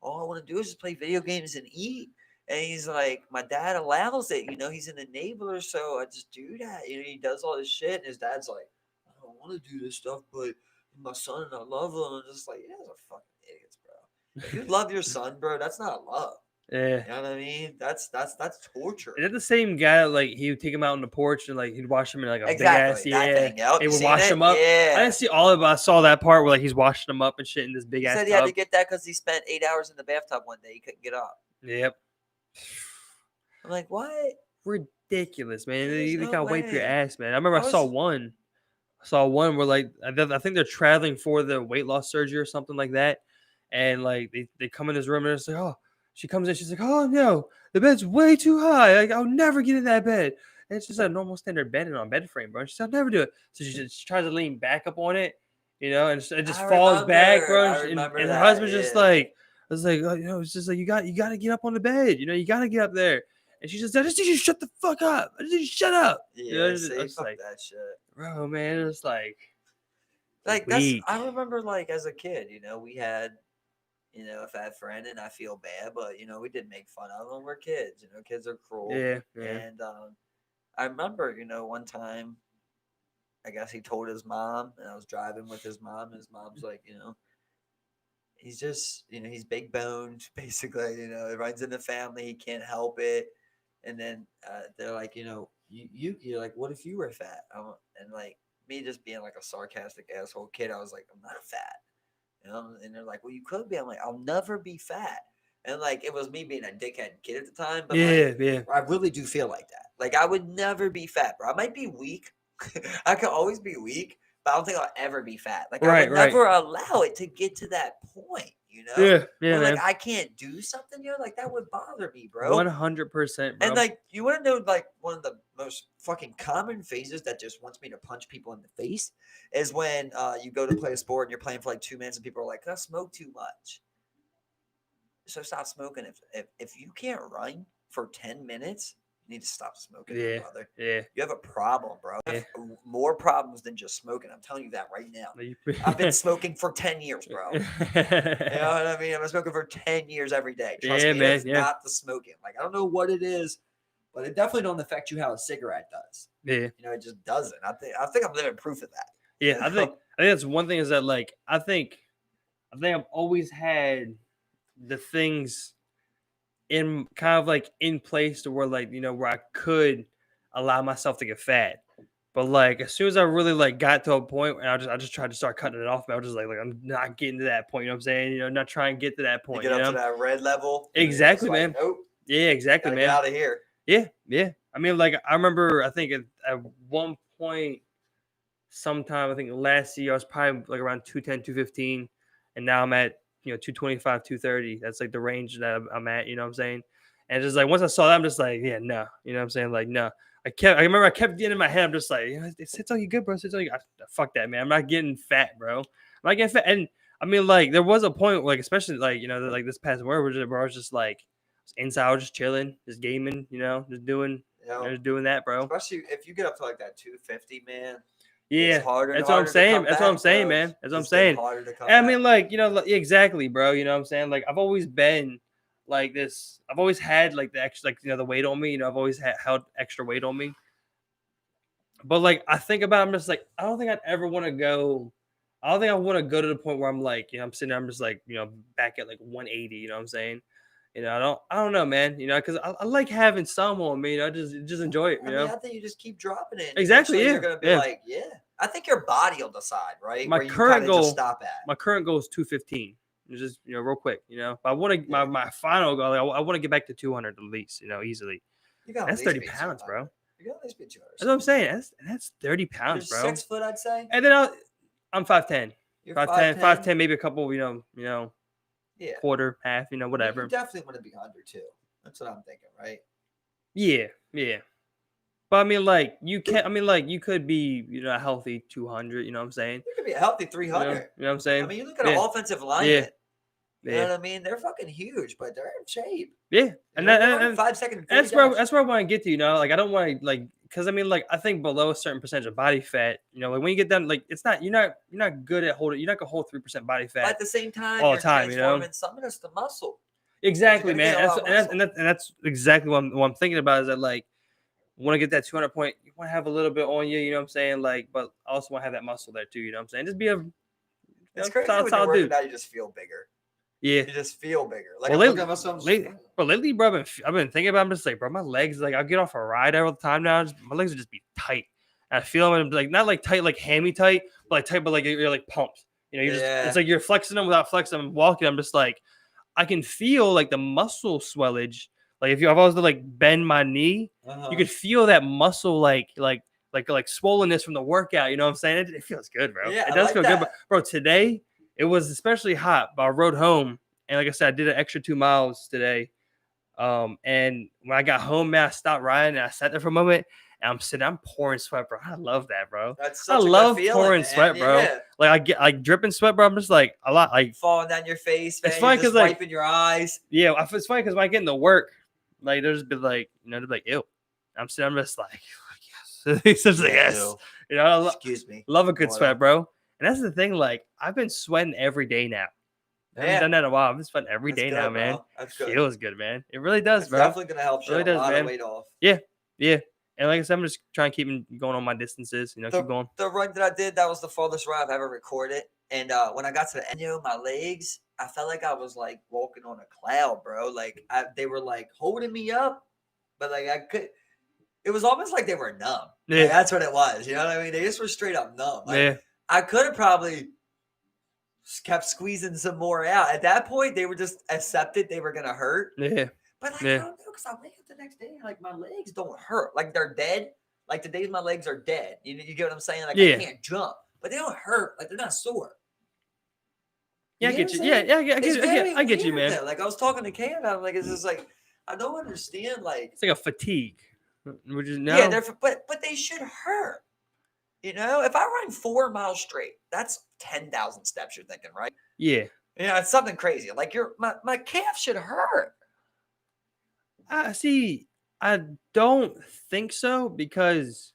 all I want to do is just play video games and eat. And he's like, my dad allows it. He's an enabler, so I just do that. He does all this shit, and his dad's like, I don't want to do this stuff, but my son and I love him. I'm just like, you guys are fucking idiots, bro. If you love your son, bro, that's not love. Yeah. You know what I mean? That's torture. Is that the same guy that, like, he would take him out on the porch and like he'd wash him in like a Exactly, big that ass, thing. Yep, he you would seen wash it? him up. I Yeah. didn't see all of it. I saw that part where like he's washing them up and shit in this big He ass said he had tub. to get that because he spent 8 hours in the bathtub one day. He couldn't get up. Yep. I'm like, what? Ridiculous, man. There's They no gotta wipe your way. ass, man. I remember I saw one. I saw one where like I think they're traveling for the weight loss surgery or something like that, and like they come in this room and it's like, oh, she comes in, she's like, oh no, the bed's way too high. Like, I'll never get in that bed. And it's just a normal standard bed and on bed frame, bro. She said, I'll never do it. So she tries to lean back up on it, and it just I falls back, bro. I And, remember and her that, husband's just yeah. like, I was like, it's just like you got to get up on the bed. You got to get up there. And she just, I just need you to shut the fuck up. I just need you to shut up. Yeah, I was see, just fuck like, that shit. bro, man, it's like That's weak. I remember like as a kid, we had, a fat friend, and I feel bad, but we did make fun of them. We're kids, kids are cruel. Yeah. And I remember, one time, I guess he told his mom, and I was driving with his mom, and his mom's like, he's just, he's big boned, basically, it runs in the family, he can't help it. And then they're like, you're like, what if you were fat? And like me just being like a sarcastic asshole kid, I was like, I'm not fat. And they're like, well, you could be. I'm like, I'll never be fat. And like, it was me being a dickhead kid at the time, but Yeah. I really do feel like that. Like, I would never be fat, bro. I might be weak. I could always be weak, but I don't think I'll ever be fat. Like, I would never allow it to get to that point, Yeah, where, man. like, I can't do something, like, that would bother me, bro. 100%, bro. And like, you want to know, like, one of the most fucking common phases that just wants me to punch people in the face is when you go to play a sport and you're playing for like 2 minutes and people are like, I smoke too much. So stop smoking. If you can't run for 10 minutes, you need to stop smoking, brother. Yeah. You have a problem, bro. You have more problems than just smoking. I'm telling you that right now. I've been smoking for 10 years, bro. You know what I mean? I've been smoking for 10 years every day. Trust me, man, it's not the smoking. Like, I don't know what it is, but it definitely don't affect you how a cigarette does. Yeah. It just doesn't. I think I'm living proof of that. Yeah, I think that's one thing is that, like, I think I've always had the things in kind of like in place to where, like, where I could allow myself to get fat. But like as soon as I really like got to a point and I just tried to start cutting it off, man, I was just like I'm not getting to that point, you know what I'm saying? Not trying to get to that point. You get up to that red level. Exactly, man. Like, nope. Yeah, exactly, man. Get out of here. Yeah. I mean, like, I remember, I think at one point, sometime, I think last year, I was probably like around 210, 215. And now I'm at, 225, 230. That's like the range that I'm at, you know what I'm saying? And just like, once I saw that, I'm just like, yeah, no. You know what I'm saying? Like, no. I remember I kept getting in my head. I'm just like, it's all you good, bro. It's all you fuck that, man. I'm not getting fat, bro. I'm not getting fat. And I mean, like, there was a point, like, especially like, like this past where I was just like, inside, I was just chilling, just gaming, just doing that, bro. Especially if you get up to like that 250, man. Yeah, it's harder. That's what I'm saying. That's what I'm saying, man. That's what I'm saying. I mean, like, exactly, bro. You know what I'm saying? Like, I've always been like this. I've always had like the extra, like, the weight on me. I've always held extra weight on me. But like, I think about it, I'm just like, I don't think I'd ever want to go. I don't think I want to go to the point where I'm like, I'm sitting there, I'm just like, back at like 180. You know what I'm saying? I don't know, man. Because I like having some on me. Just enjoy it. I mean, I think you just keep dropping it. And Exactly. eventually Yeah. you're gonna be Yeah. like, yeah. I think your body will decide, right? My Where you current kind of just goal, stop at. my current goal is 215. It's just real quick. But I want to Yeah. my final goal. I want to get back to 200 at least. Easily. You got That's 30 pounds, bro. You got at least be 200. That's what I'm saying. That's 30 You're pounds, bro. 6 foot, I'd say. And then I'm 5'10". You're 5'10", 5'10". 5'10", maybe a couple. Yeah. Quarter, half. I mean, Whatever. you definitely want to be under too. That's what I'm thinking, right? Yeah. Yeah. But I mean, like you can't. I mean, like you could be, a healthy 200. You know what I'm saying? You could be a healthy 300. You know what I'm saying? I mean, you look at an offensive lineman. Yeah. You know what I mean? They're fucking huge, but they're in shape. Yeah, and 5 second. that's where I want to get to. Like I don't want to because I mean, like I think below a certain percentage of body fat, like when you get down, like it's not you're not good at holding. You're not gonna hold 3% body fat. But at the same time, all you're the time, transforming some of this to muscle. Exactly, man. Get a lot of muscle. And that's exactly what I'm thinking about. Is that like want to get that 200 point? You want to have a little bit on you. You know what I'm saying? Like, but I also want to have that muscle there too. You know what I'm saying? Just be a it's crazy when you're working out, you just feel bigger. Yeah, you just feel bigger. Like well, lately, bro, I've been thinking about. I'm just like, bro, my legs. Like, I get off a ride all the time now. My legs would just be tight. And I feel them like not like tight, like hammy tight, but like tight, but like you're like pumped. It's like you're flexing them without flexing them. Walking, I'm just like, I can feel like the muscle swellage. Like if I was to like bend my knee, you could feel that muscle like swollenness from the workout. You know what I'm saying? It feels good, bro. Yeah, it does feel that. good. But bro, today it was especially hot, but I rode home, and like I said, I did an extra 2 miles today. And when I got home, man, I stopped riding and I sat there for a moment. And I'm pouring sweat, bro. I love that, bro. That's I such a love good feeling, pouring man. sweat, bro. Yeah. Like I get like dripping sweat, bro. I'm just like a lot, like falling down your face. Man. It's funny because like wiping your eyes. Yeah, it's funny because when I get into work, like there's been like they're like, ew. I'm just like, yes. He's just like, yes. Excuse me. Love a good sweat, bro. And that's the thing. Like I've been sweating every day now. I haven't done that in a while. I've been sweating every day now, man. That's good. Feels good, man. It really does, it's bro. Definitely gonna help. Really does, a lot man. Of weight off. Yeah. And like I said, I'm just trying to keep going on my distances. Keep going. The run that I did, that was the farthest run I've ever recorded. And when I got to the end, my legs, I felt like I was like walking on a cloud, bro. Like they were like holding me up, but like I could. It was almost like they were numb. Yeah, like, that's what it was. You know what I mean? They just were straight up numb. Like, yeah. I could have probably kept squeezing some more out. At that point, they were just accepted they were gonna hurt. Yeah. But like, I don't know, because I wake up the next day and like my legs don't hurt. Like they're dead. Like the days my legs are dead. You get what I'm saying? Like I can't jump, but they don't hurt. Like they're not sore. Yeah, I get you. Yeah, I get you, man. Though. Like I was talking to Cam, I'm like, it's just like I don't understand. Like it's like a fatigue. Which is but they should hurt. If I run 4 miles straight, that's 10,000 steps. You're thinking, right? Yeah. It's something crazy. Like my calf should hurt. I don't think so because,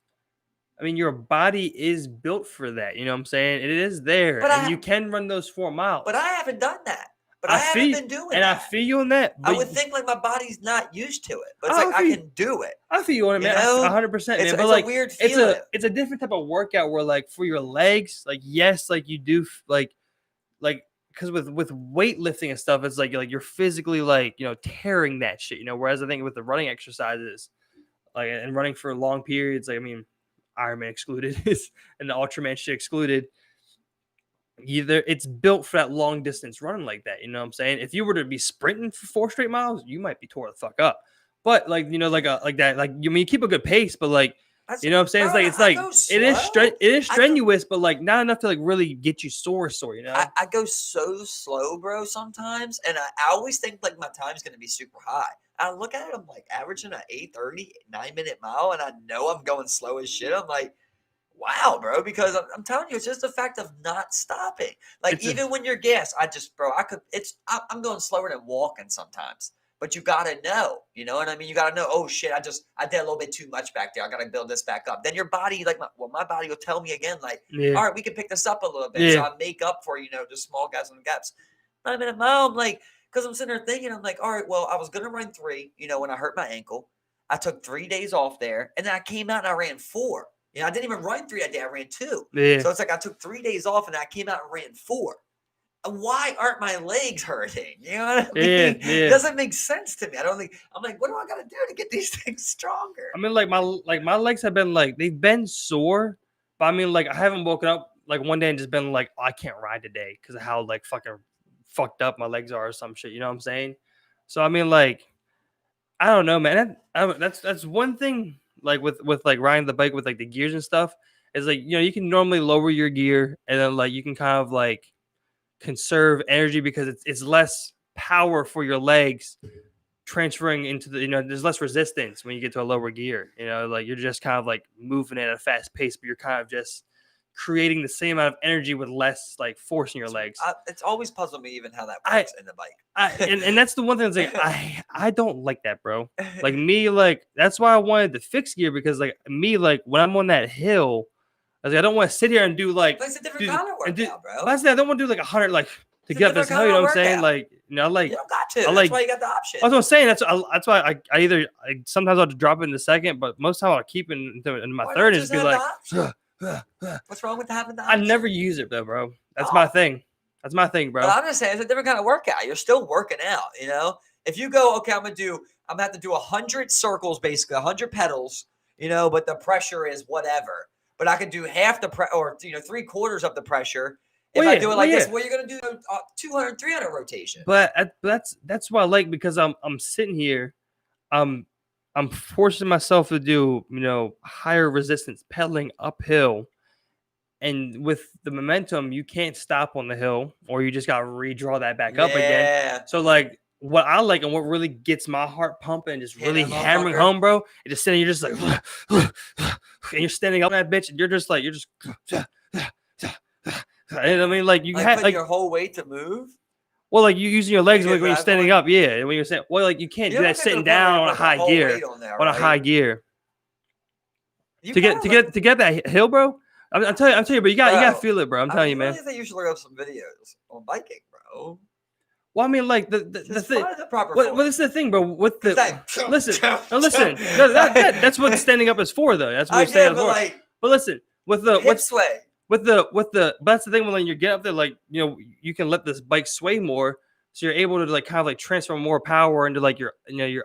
I mean, your body is built for that. You know what I'm saying? It is there, and you can run those 4 miles. But I haven't done that. But I haven't been doing that. I feel you on that. I would think like my body's not used to it, but it's like I can do it. I feel you on it, man. 100%, man. It's but like, a weird feeling. It's a different type of workout where, like, for your legs, like, yes, like you do, like, because with weightlifting and stuff, it's like you're physically like tearing that shit. Whereas I think with the running exercises, like and running for long periods, like I mean, Ironman excluded, and the Ultraman shit excluded. Either it's built for that long distance running like that, you know what I'm saying? If you were to be sprinting for 4 straight miles, you might be tore the fuck up. But like that, like you keep a good pace, but like you know what I'm saying? It is strenuous, but like not enough to like really get you sore. I go so slow, bro, sometimes, and I always think like my time's gonna be super high. I look at it, I'm like averaging an 8:30 9-minute mile, and I know I'm going slow as shit. I'm like, wow, bro, because I'm telling you, it's just the fact of not stopping. Like even when you're gassed, I'm going slower than walking sometimes. But you gotta know, you know what I mean? You gotta know, oh shit, I did a little bit too much back there. I gotta build this back up. Then your body, my body will tell me again, like, all right, we can pick this up a little bit. So I make up for, just small guys and gaps. 9-minute mile, I'm like, because I'm sitting there thinking, I'm like, all right, well, I was gonna run 3, when I hurt my ankle. I took 3 days off there, and then I came out and I ran 4. I didn't even run 3 that day. I ran 2. Yeah. So it's like I took 3 days off and I came out and ran 4. why aren't my legs hurting? You know what I Yeah, mean? yeah. It doesn't make sense to me. I don't think. I'm like, what do I got to do to get these things stronger? I mean, like my legs have been like they've been sore, but I mean, like I haven't woken up like one day and just been like, oh, I can't ride today because of how like fucking fucked up my legs are or some shit. You know what I'm saying? So I mean, like I don't know, man. That's one thing. Like with like riding the bike with like the gears and stuff is like you can normally lower your gear and then like you can kind of like conserve energy because it's less power for your legs transferring into the there's less resistance when you get to a lower gear. Like you're just kind of like moving at a fast pace, but you're kind of just creating the same amount of energy with less like force in your legs. It's always puzzled me even how that works in the bike. And that's the one thing that's like I don't like that, bro. Like me, like that's why I wanted the fixed gear because like me, like when I'm on that hill, I was like, I don't want to sit here and do like. But it's a different kind of workout, bro. I don't want to do like 100 like to get up this hill. You know what I'm saying? Like like you don't got to. That's why you got the option. That's what I'm saying. That's why I either sometimes I'll just drop it in the second, but most time I'll keep it in my third and just be like. What's wrong with having the option? I never use it though, bro. That's my thing. That's my thing, bro. But I'm just saying it's a different kind of workout. You're still working out, If you go, okay, I'm gonna have to do 100 circles, basically 100 pedals, but the pressure is whatever. But I could do half the or 3/4 of the pressure. If I do it like this, you're gonna do 200, 300 rotation. But that's what I like because I'm sitting here, I'm forcing myself to do higher resistance pedaling uphill. And with the momentum, you can't stop on the hill, or you just got to redraw that back up again. So, like, what I like and what really gets my heart pumping and just really hammering home, bro, is just sitting, you're just like, and you're standing up that bitch, and you're just, and I mean, like, you have like your whole weight to move. Well, like you using your legs when you're standing up, yeah. When you're saying, well, like you can't do that sitting down on a high gear, a high gear. To get that hill, bro. I'm telling you, but you gotta feel it, bro. I'm telling you, man. I think you should look up some videos on biking, bro. Well, I mean, like the thing. Well, this is the thing, bro. With the listen. That's what standing up is for, though. That's what standing up for. But listen, with the hip sway. But that's the thing when you get up there, like you can let this bike sway more, so you're able to like kind of like transfer more power into like your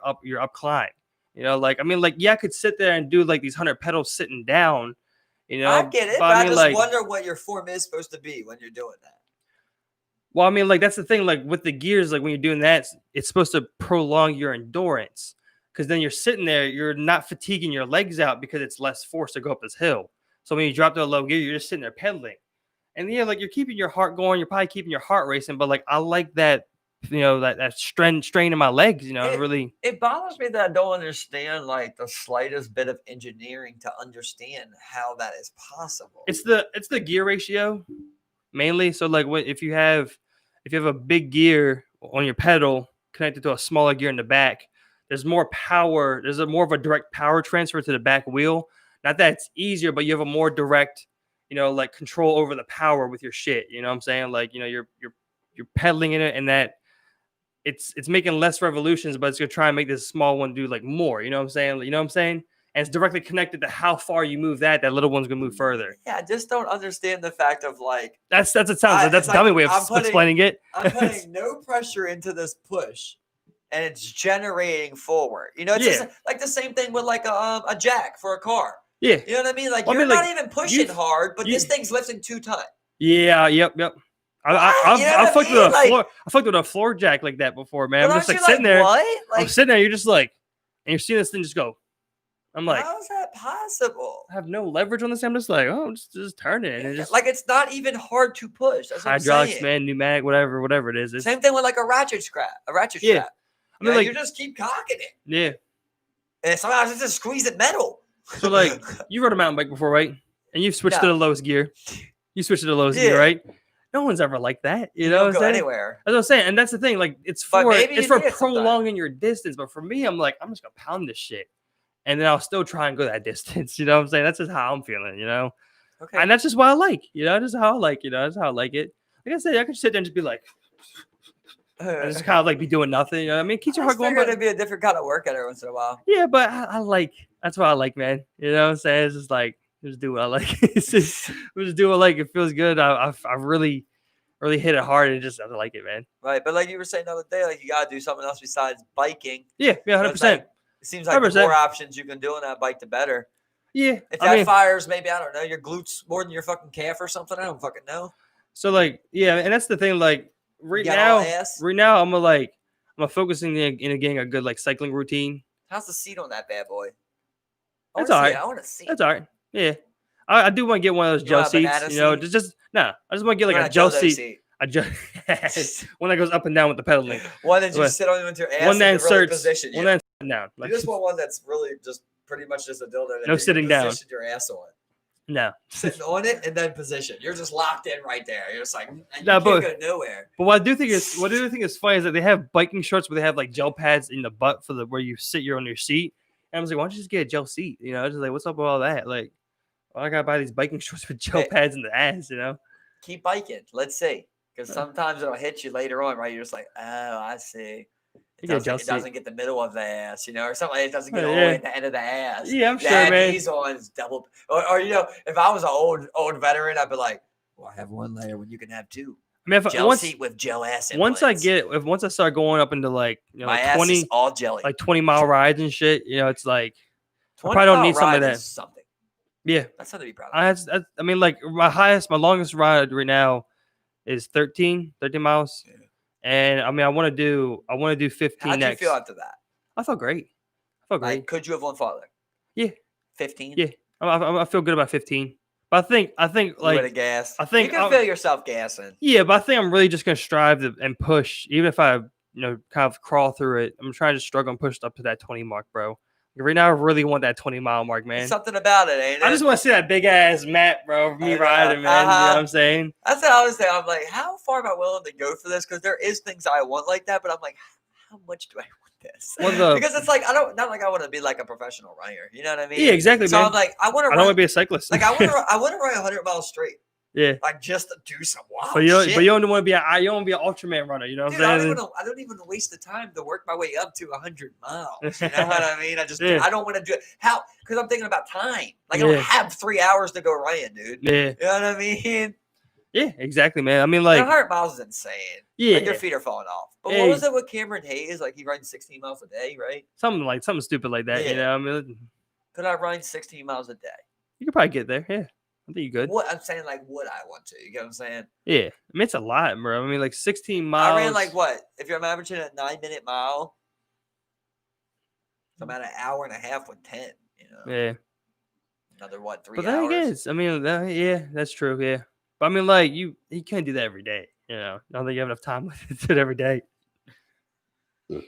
up climb. Like I mean, like I could sit there and do like these 100 pedals sitting down. I get it, but I just wonder what your form is supposed to be when you're doing that. Well, I mean, like that's the thing. Like with the gears, like when you're doing that, it's supposed to prolong your endurance because then you're sitting there, you're not fatiguing your legs out because it's less force to go up this hill. So when you drop to a low gear, you're just sitting there pedaling, and like you're keeping your heart going. You're probably keeping your heart racing, but like I like that, that strain in my legs. Really. It bothers me that I don't understand like the slightest bit of engineering to understand how that is possible. It's the gear ratio mainly. So like if you have a big gear on your pedal connected to a smaller gear in the back, there's more power. There's more of a direct power transfer to the back wheel. Not that it's easier, but you have a more direct, like control over the power with your shit. You know what I'm saying? Like, you're pedaling in it and that it's making less revolutions, but it's going to try and make this small one do like more. You know what I'm saying? And it's directly connected to how far you move that little one's going to move further. Yeah, I just don't understand the fact of like. That's it sounds. That's a dummy way of explaining it. I'm putting no pressure into this push. And it's generating forward. It's just like the same thing with like a jack for a car. Yeah. You know what I mean? Like you're not even pushing hard, but this thing's lifting 2 tons. Yeah, yep. I fucked with a floor jack like that before, man. I'm just like sitting there. What? I'm sitting there, you're just like, and you're seeing this thing just go. I'm like, how is that possible? I have no leverage on this. I'm just like, just turn it. And it's not even hard to push. That's hydraulics, man, pneumatic, whatever it is. Same thing with like a ratchet strap. Yeah. I mean, like you just keep cocking it. Yeah. And sometimes it's just squeezing metal. So like you rode a mountain bike before, right? And you've switched to the lowest gear. You switched to the lowest gear, right? No one's ever like that. You know what I'm saying? Anywhere. That's what I'm saying. And that's the thing. Like it's for prolonging your distance. But for me, I'm like, I'm just gonna pound this shit. And then I'll still try and go that distance. You know what I'm saying? That's just how I'm feeling, Okay. And that's just what I like. That's how I like, That's how I like it. Like I said, I could sit there and just be like and just kind of like be doing nothing. I mean, keep your heart going. It's to be a different kind of workout every once in a while. Yeah, but I like that's what I like, man. You know what I'm saying? It's just like just do what I like. Just do what I like. It feels good. I really really hit it hard, and just I don't like it, man. Right, but like you were saying the other day, like you gotta do something else besides biking. Yeah, So 100%. it's like it seems like the 100%. more options you can do on that bike, the better. Yeah, If I that mean, fires, maybe I don't know your glutes more than your fucking calf or something. I don't fucking know. so like, yeah, and that's the thing. Like right got all now, ass? I'm gonna focusing in getting a good like cycling routine. How's the seat on that bad boy? That's all right. I want to see. That's all right. Yeah, I do want to get one of those You gel want a seats. banana You know, seat? just nah. I just want to get You like want a gel dildo seat. A gel one that goes up and down with the pedaling. One that you What? sit on with your ass One that and can really inserts. position you. One that down. You Like, just want one that's really just pretty much just a dildo that No you sitting can down. position your ass on. no. Sitting on it and then position. You're just locked in right there. You're just like, and you Nah, can't but- go nowhere. But what I do think is funny is that they have biking shorts where they have like gel pads in the butt for the where you sit on your seat. And I was like, why don't you just get a gel seat? You know, I was just like, what's up with all that? Like, why I gotta buy these biking shorts with gel Hey. pads in the ass? You know? Keep biking. Let's see. Because sometimes it'll hit you later on, right? You're just like, oh, I see. You get a gel It doesn't get the middle of the ass, you know, or something. It doesn't get all the way at the end of the ass. Yeah, I'm sure, man. These ones double, or you know, if I was an old veteran, I'd be like, well, I have one layer when you can have two. I mean, Gel seat with gel ass once I start going up into like my like ass 20 is all jelly. like 20-mile rides and shit, you know, it's like 20 probably don't mile need some of ride that. is something. Yeah, That's something to be proud of. I mean, like my longest ride right now is 13 miles. Yeah. And I mean, I want to do 15 How'd next. you feel after that? I felt great. I felt great. Like, could you have won farther? Yeah. 15. Yeah. I feel good about 15. But I think Like like gas. I think you can feel yourself gassing. yeah, but I think I'm really just gonna strive and push, even if I kind of crawl through it. I'm trying to struggle and push up to that 20 mark, bro. Right now, I really want that 20-mile mark, man. There's something about it, ain't it? I just want to see that big ass mat, bro, of me riding, man. You know what I'm saying? That's what I was saying. I'm like, how far am I willing to go for this? Because there is things I want like that, but I'm like, how much do I want this? Because it's like not like I want to be like a professional runner. You know what I mean? Yeah, exactly, so man. I'm like, I want to. I don't want to be a cyclist. Like I want to run 100 miles straight. Yeah. Like just to do some wild But you shit. don't want to be a Ultraman runner. You know what I'm saying? I don't even waste the time to work my way up to 100 miles. You know what I mean? I don't want to do it. How? Because I'm thinking about time. Like I don't have 3 hours to go running, dude. Yeah. You know what I mean? Yeah, exactly, man. I mean, like 100 miles is insane. Yeah. Like your feet are falling off. But Yeah. what was it with Cameron Hayes? Like he runs 16 miles a day, right? something stupid like that. Yeah. You know, I mean, Could I run 16 miles a day? you could probably get there. Yeah, I think you could. What I'm saying, like, would I want to? You get what I'm saying? Yeah, I mean, it's a lot, bro. I mean, like 16 miles. I ran like what? If you're averaging a 9-minute mile, I'm at an hour and a half with 10. You know? Yeah. Another what? 3 But hours. that is, I mean, yeah, that's true. Yeah, but I mean, like you can't do that every day. You know, I don't think you have enough time to do it every day.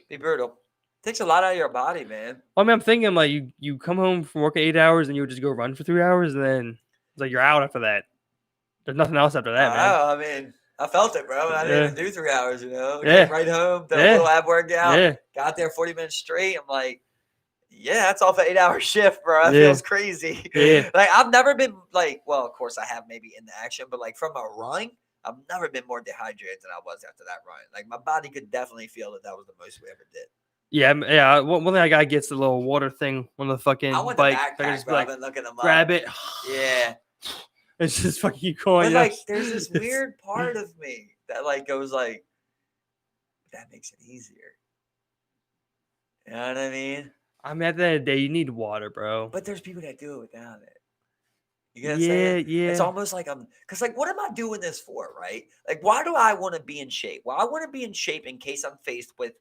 Be brutal. Takes a lot out of your body, man. Well, I mean, I'm thinking like you come home from working 8 hours and you would just go run for 3 hours and then it's like you're out after that. There's nothing else after that, man. I mean, I felt it, bro. I didn't even do 3 hours, you know. Yeah. Came right home, did a little ab workout. Yeah. Got there 40 minutes straight. I'm like, yeah, that's off an 8-hour shift, bro. That Yeah. feels crazy. Yeah. Like I've never been like, well, of course I have maybe in the action, but like from a run, I've never been more dehydrated than I was after that run. Like my body could definitely feel that was the most we ever did. Yeah. One thing I got gets the little water thing on the fucking I want bike. the I backpack, just bro. I've like been looking them grab up. it. Yeah. It's just fucking keep going. But you know? like there's this weird part of me that like goes like, that makes it easier. You know what I mean? I mean, at the end of the day, you need water, bro. But there's people that do it without it. You get what I'm saying? Yeah. It's almost like because like, what am I doing this for, right? Like, why do I want to be in shape? Well, I want to be in shape in case I'm faced with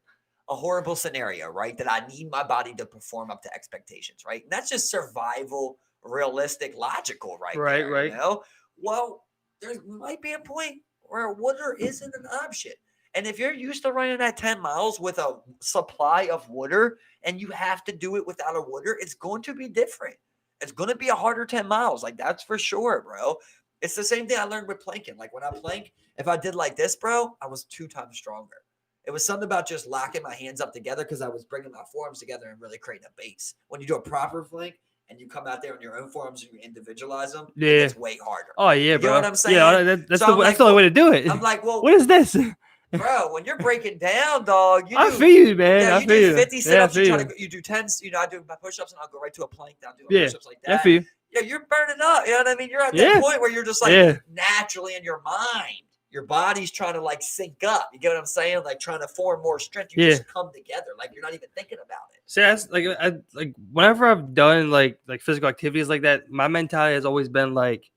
a horrible scenario, right? That I need my body to perform up to expectations, right? And that's just survival, realistic, logical, right? There, Right. You know? Well, there might be a point where water isn't an option. And if you're used to running at 10 miles with a supply of water and you have to do it without a water, it's going to be different. It's going to be a harder 10 miles. Like, that's for sure, bro. It's the same thing I learned with planking. Like, when I plank, if I did like this, bro, I was 2 times stronger. It was something about just locking my hands up together because I was bringing my forearms together and really creating a base. When you do a proper flank and you come out there on your own forearms and you individualize them, it's way harder. Oh, yeah, bro. You know what I'm saying? Yeah, that's the only way to do it. I'm like, well, what is this? Bro, when you're breaking down, dog, I feel you, man. Yeah, I you feel do you. 50 sit-ups. Yeah, You do 10. You know, I do my push-ups and I'll go right to a plank. I'll do push-ups like that. I feel you. Yeah, you're burning up. You know what I mean? You're at that point where you're just like naturally in your mind. your body's trying to like sync up. You get what I'm saying? Like trying to form more strength. You Yeah. just come together. Like you're not even thinking about it. See, that's like whenever I've done like physical activities like that, my mentality has always been like,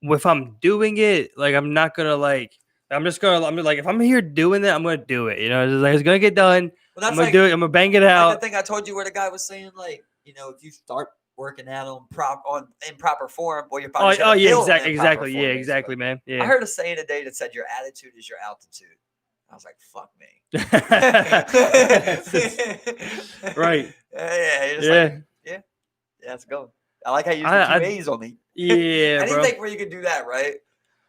if I'm doing it, like I'm not gonna like. I'm like, if I'm here doing that, I'm gonna do it. You know, it's just like it's gonna get done. Well, that's I'm gonna like, do it. I'm gonna bang it like out. the thing I told you where the guy was saying, like, you know, if you start working out on improper form, well, you're probably Oh yeah, exactly, exactly, yeah, exactly, man. I Yeah. heard a saying today that said your attitude is your altitude. I was like, fuck me. Right. Yeah. You're just Yeah. like, yeah, let's go. I like how you used the two A's on me. Yeah, bro. Anything where you can do that, right?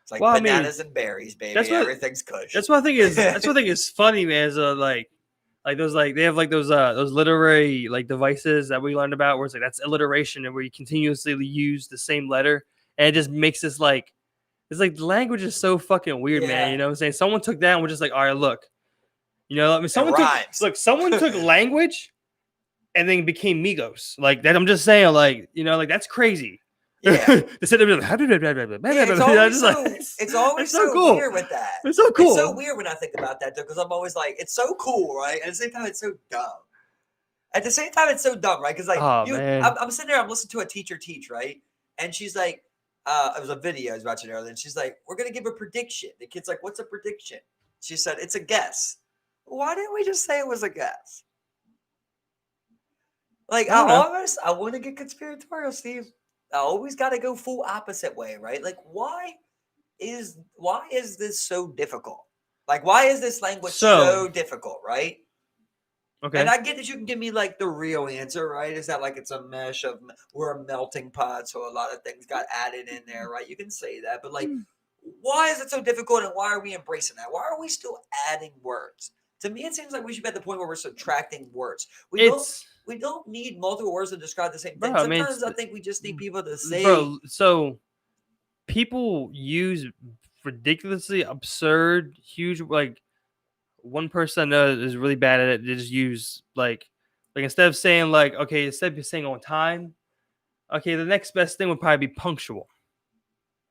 It's like Well, I mean, bananas and berries, baby. that's what- Everything's kush. That's what I think is. That's what I think is funny, man. Is like those they have like those literary like devices that we learned about where it's like that's alliteration and where you continuously use the same letter and it just makes this like it's like the language is so fucking weird, man. Yeah. You know what I'm saying? Someone took that and was just like, all right, look, you know, I mean, someone rhymes. someone took language and then became Migos like that. I'm just saying, like, you know, like that's crazy. Yeah. They said It's always so cool. weird with that. It's so cool. It's so weird when I think about that, though, because I'm always like, it's so cool, right? At the same time, it's so dumb. At the same time, it's so dumb, right? Because like, man. I'm sitting there, I'm listening to a teacher teach, right? And she's like, it was a video I was watching earlier, and she's like, we're gonna give a prediction. The kid's like, what's a prediction? She said, it's a guess. Why didn't we just say it was a guess? Like, I want to get conspiratorial, Steve. I always got to go full opposite way, right? Like, why is this so difficult? Like, why is this language so difficult, right? Okay. And I get that you can give me like the real answer, right? Is that like it's a mesh of we're a melting pot, so a lot of things got added in there, right? You can say that, but like, why is it so difficult, and why are we embracing that? Why are we still adding words? To me, it seems like we should be at the point where we're subtracting words. We don't need multiple words to describe the same thing. Bro, Sometimes I think we just need people to say. Bro, so people use ridiculously absurd, huge, like one person I know is really bad at it. They just use like instead of saying like, okay, instead of saying on time, okay, the next best thing would probably be punctual.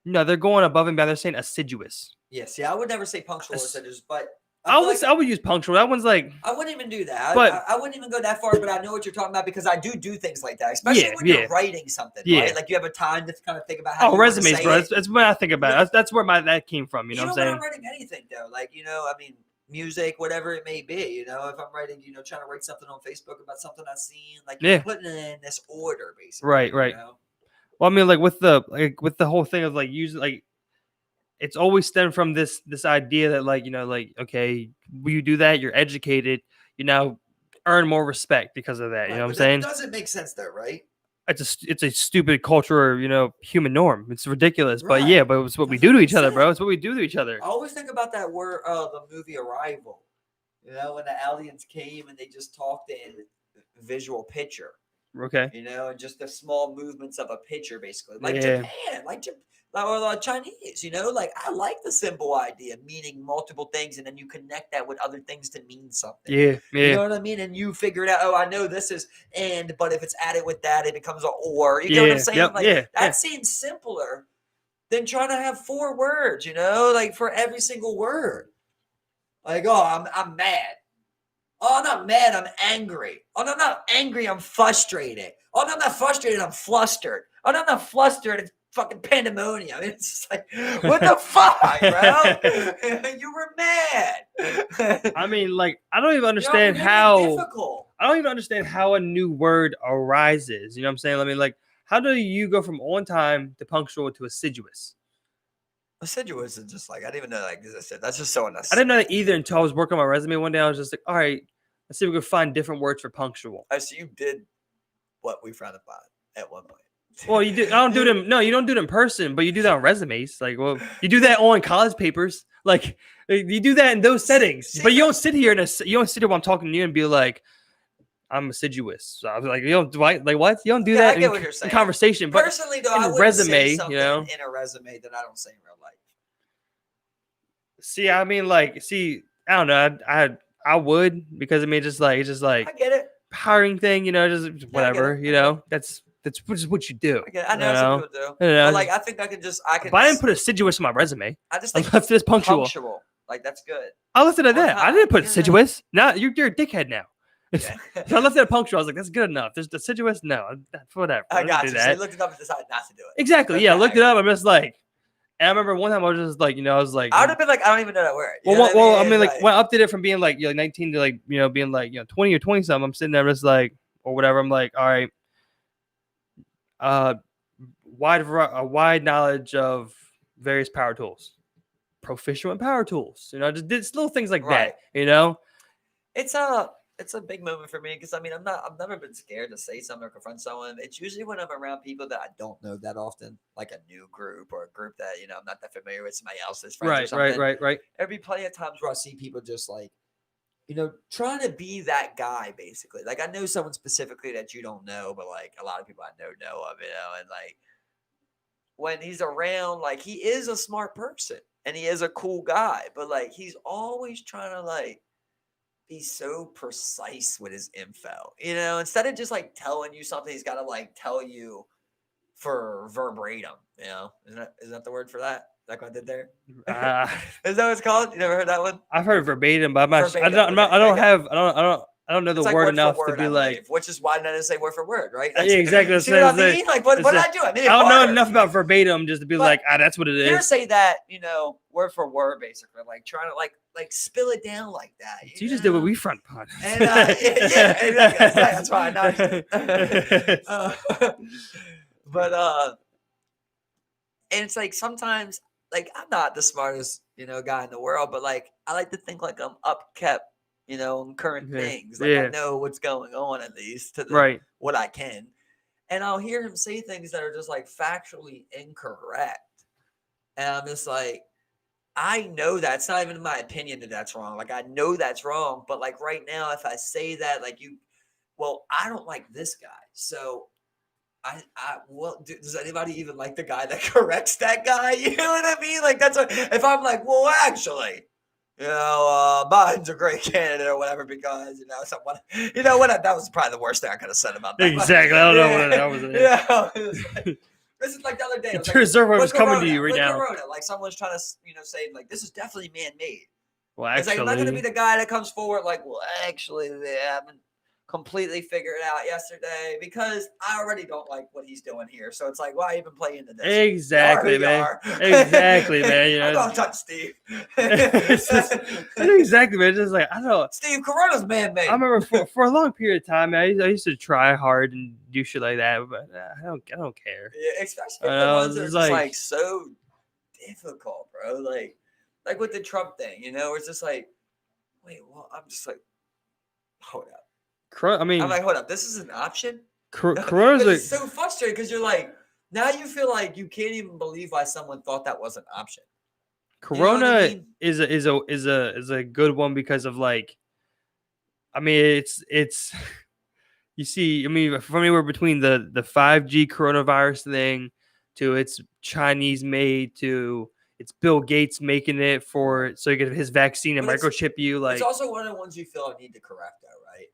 No, they're going above and beyond. They're saying assiduous. Yes, I would never say punctual or assiduous, but I would use punctual. That one's like I wouldn't even do that. But I wouldn't even go that far. But I know what you're talking about because I do things like that, especially when you're writing something. Right? Like you have a time to kind of think about how. Resumes, bro. That's what I think about. That's where that came from. You know what I'm saying? When I'm writing anything though, like I mean, music, whatever it may be. If I'm writing, trying to write something on Facebook about something I've seen, like you're putting it in this order, basically. Right. Well, I mean, like with the whole thing of like using like. It's always stemmed from this idea that like okay, when you do that, you're educated, you now earn more respect because of that. Right, you know what I'm saying? It doesn't make sense though, right? It's a stupid culture, human norm. It's ridiculous, right. But it's what we do to each other, bro. It's what we do to each other. I always think about that word, the movie Arrival. When the aliens came and they just talked in visual picture. Okay. And just the small movements of a picture, basically, like Japan, or Chinese, like I like the symbol idea, meaning multiple things, and then you connect that with other things to mean something. Yeah. You know what I mean? And you figure it out. Oh, I know this is and, but if it's added with that, it becomes an or. You know what I'm saying? That seems simpler than trying to have 4 words. Like for every single word. Like, oh, I'm mad. Oh, I'm not mad. I'm angry. Oh, no, I'm not angry. I'm frustrated. Oh, no, I'm not frustrated. I'm flustered. Oh, no, I'm not flustered. It's fucking pandemonium. It's like, what the fuck, bro? You were mad. I mean, like, I don't even understand how. I don't even understand how a new word arises. You know what I'm saying? I mean, like, how do you go from on time to punctual to assiduous? Assiduous is just like I didn't even know. Like I said, that's just so unnecessary. I didn't know that either until I was working on my resume one day. I was just like, all right, let's see if we can find different words for punctual. Oh, so you did what we frowned upon at one point. Well, you do. I don't do them. No, you don't do it in person, but you do that on resumes. Like, well, you do that on college papers. Like, you do that in those settings. But you don't sit here while I'm talking to you and be like, I'm assiduous. So I was like, you don't like what? You don't do that in conversation. But personally, though, in I would resume, say something in a resume that I don't say in real life. See, I mean, I don't know. I would because I mean, it's just like I get it. Hiring thing, just whatever. That's That's just what you do. I know some people do. You know, But like I think I can. But I didn't put assiduous in my resume. I just I think left this punctual. Like that's good. I left it at On that. I time, didn't put yeah. assiduous. Now you're a dickhead now. Yeah. So I left it at punctual. I was like, that's good enough. There's assiduous. No, whatever. I got do you. that. So you looked it up and decided not to do it. Exactly. Yeah, I looked it up. I'm just like, and I remember one time I was just like, I was like, I would have been like, I don't even know that word. I mean, like when I updated it from being like 19 to like being like 20 or 20 something. I'm sitting there just like or whatever. I'm like, all right, wide knowledge of various power tools, proficient with power tools. Just did little things like that. It's a big moment for me because I've never been scared to say something or confront someone. It's usually when I'm around people that I don't know that often, like a new group or a group that I'm not that familiar with, somebody else's friends or something. Right. There'd be plenty of times where I see people just like, trying to be that guy basically. Like I know someone specifically that you don't know, but like a lot of people I know of, and like when he's around, like he is a smart person and he is a cool guy, but like he's always trying to like be so precise with his info, instead of just like telling you something, he's got to like tell you for verbatim, isn't that the word for that? Like what I did there? Is that what it's called? You never heard that one? I've heard verbatim, but I don't know the It's like word word enough for word, to be I like, believe, which is why I didn't say word for word, right? Yeah, exactly. See what I mean? Like, what did I do? I made it I don't know harder. enough about verbatim just to be like, that's what it is. Hear say that, word for word, basically, like trying to like spill it down like that. You just did what we front on. And yeah, exactly. That's fine. But and it's like sometimes, like I'm not the smartest, guy in the world, but like I like to think like I'm upkept, on current things. Like I know what's going on at least to what I can. And I'll hear him say things that are just like factually incorrect. And I'm just like, I know that's not even my opinion that that's wrong. Like I know that's wrong, but like right now, if I say that, like I don't like this guy. So does anybody even like the guy that corrects that guy? You know what I mean? Like if I'm like, well, actually, Biden's a great candidate or whatever because someone, that was probably the worst thing I could have said about that. Exactly. I don't know what that was. This is like the other day. The reservoir was coming to you right now. Corona, like someone's trying to, say like this is definitely man-made. Well, actually, it's like I'm not going to be the guy that comes forward like, well, actually, they haven't completely figured it out yesterday because I already don't like what he's doing here. So it's like, why even play into this? Exactly, man. Exactly, man. I don't touch Steve. Exactly, man. Just like I don't know. Steve, Corona's man-made. I remember for a long period of time, man, I used to try hard and do shit like that, but I don't care. Yeah, especially the ones that are just like so difficult, bro. Like with the Trump thing, it's just like, wait, well, I'm just like, hold up. I'm like, hold up, this is an option? Corona's it's so frustrating because you're like, now you feel like you can't even believe why someone thought that was an option. Corona is a good one because of like, it's you see, from anywhere between the 5G coronavirus thing to it's Chinese made to it's Bill Gates making it so you get his vaccine and microchip you. Like it's also one of the ones you feel I need to correct though, right?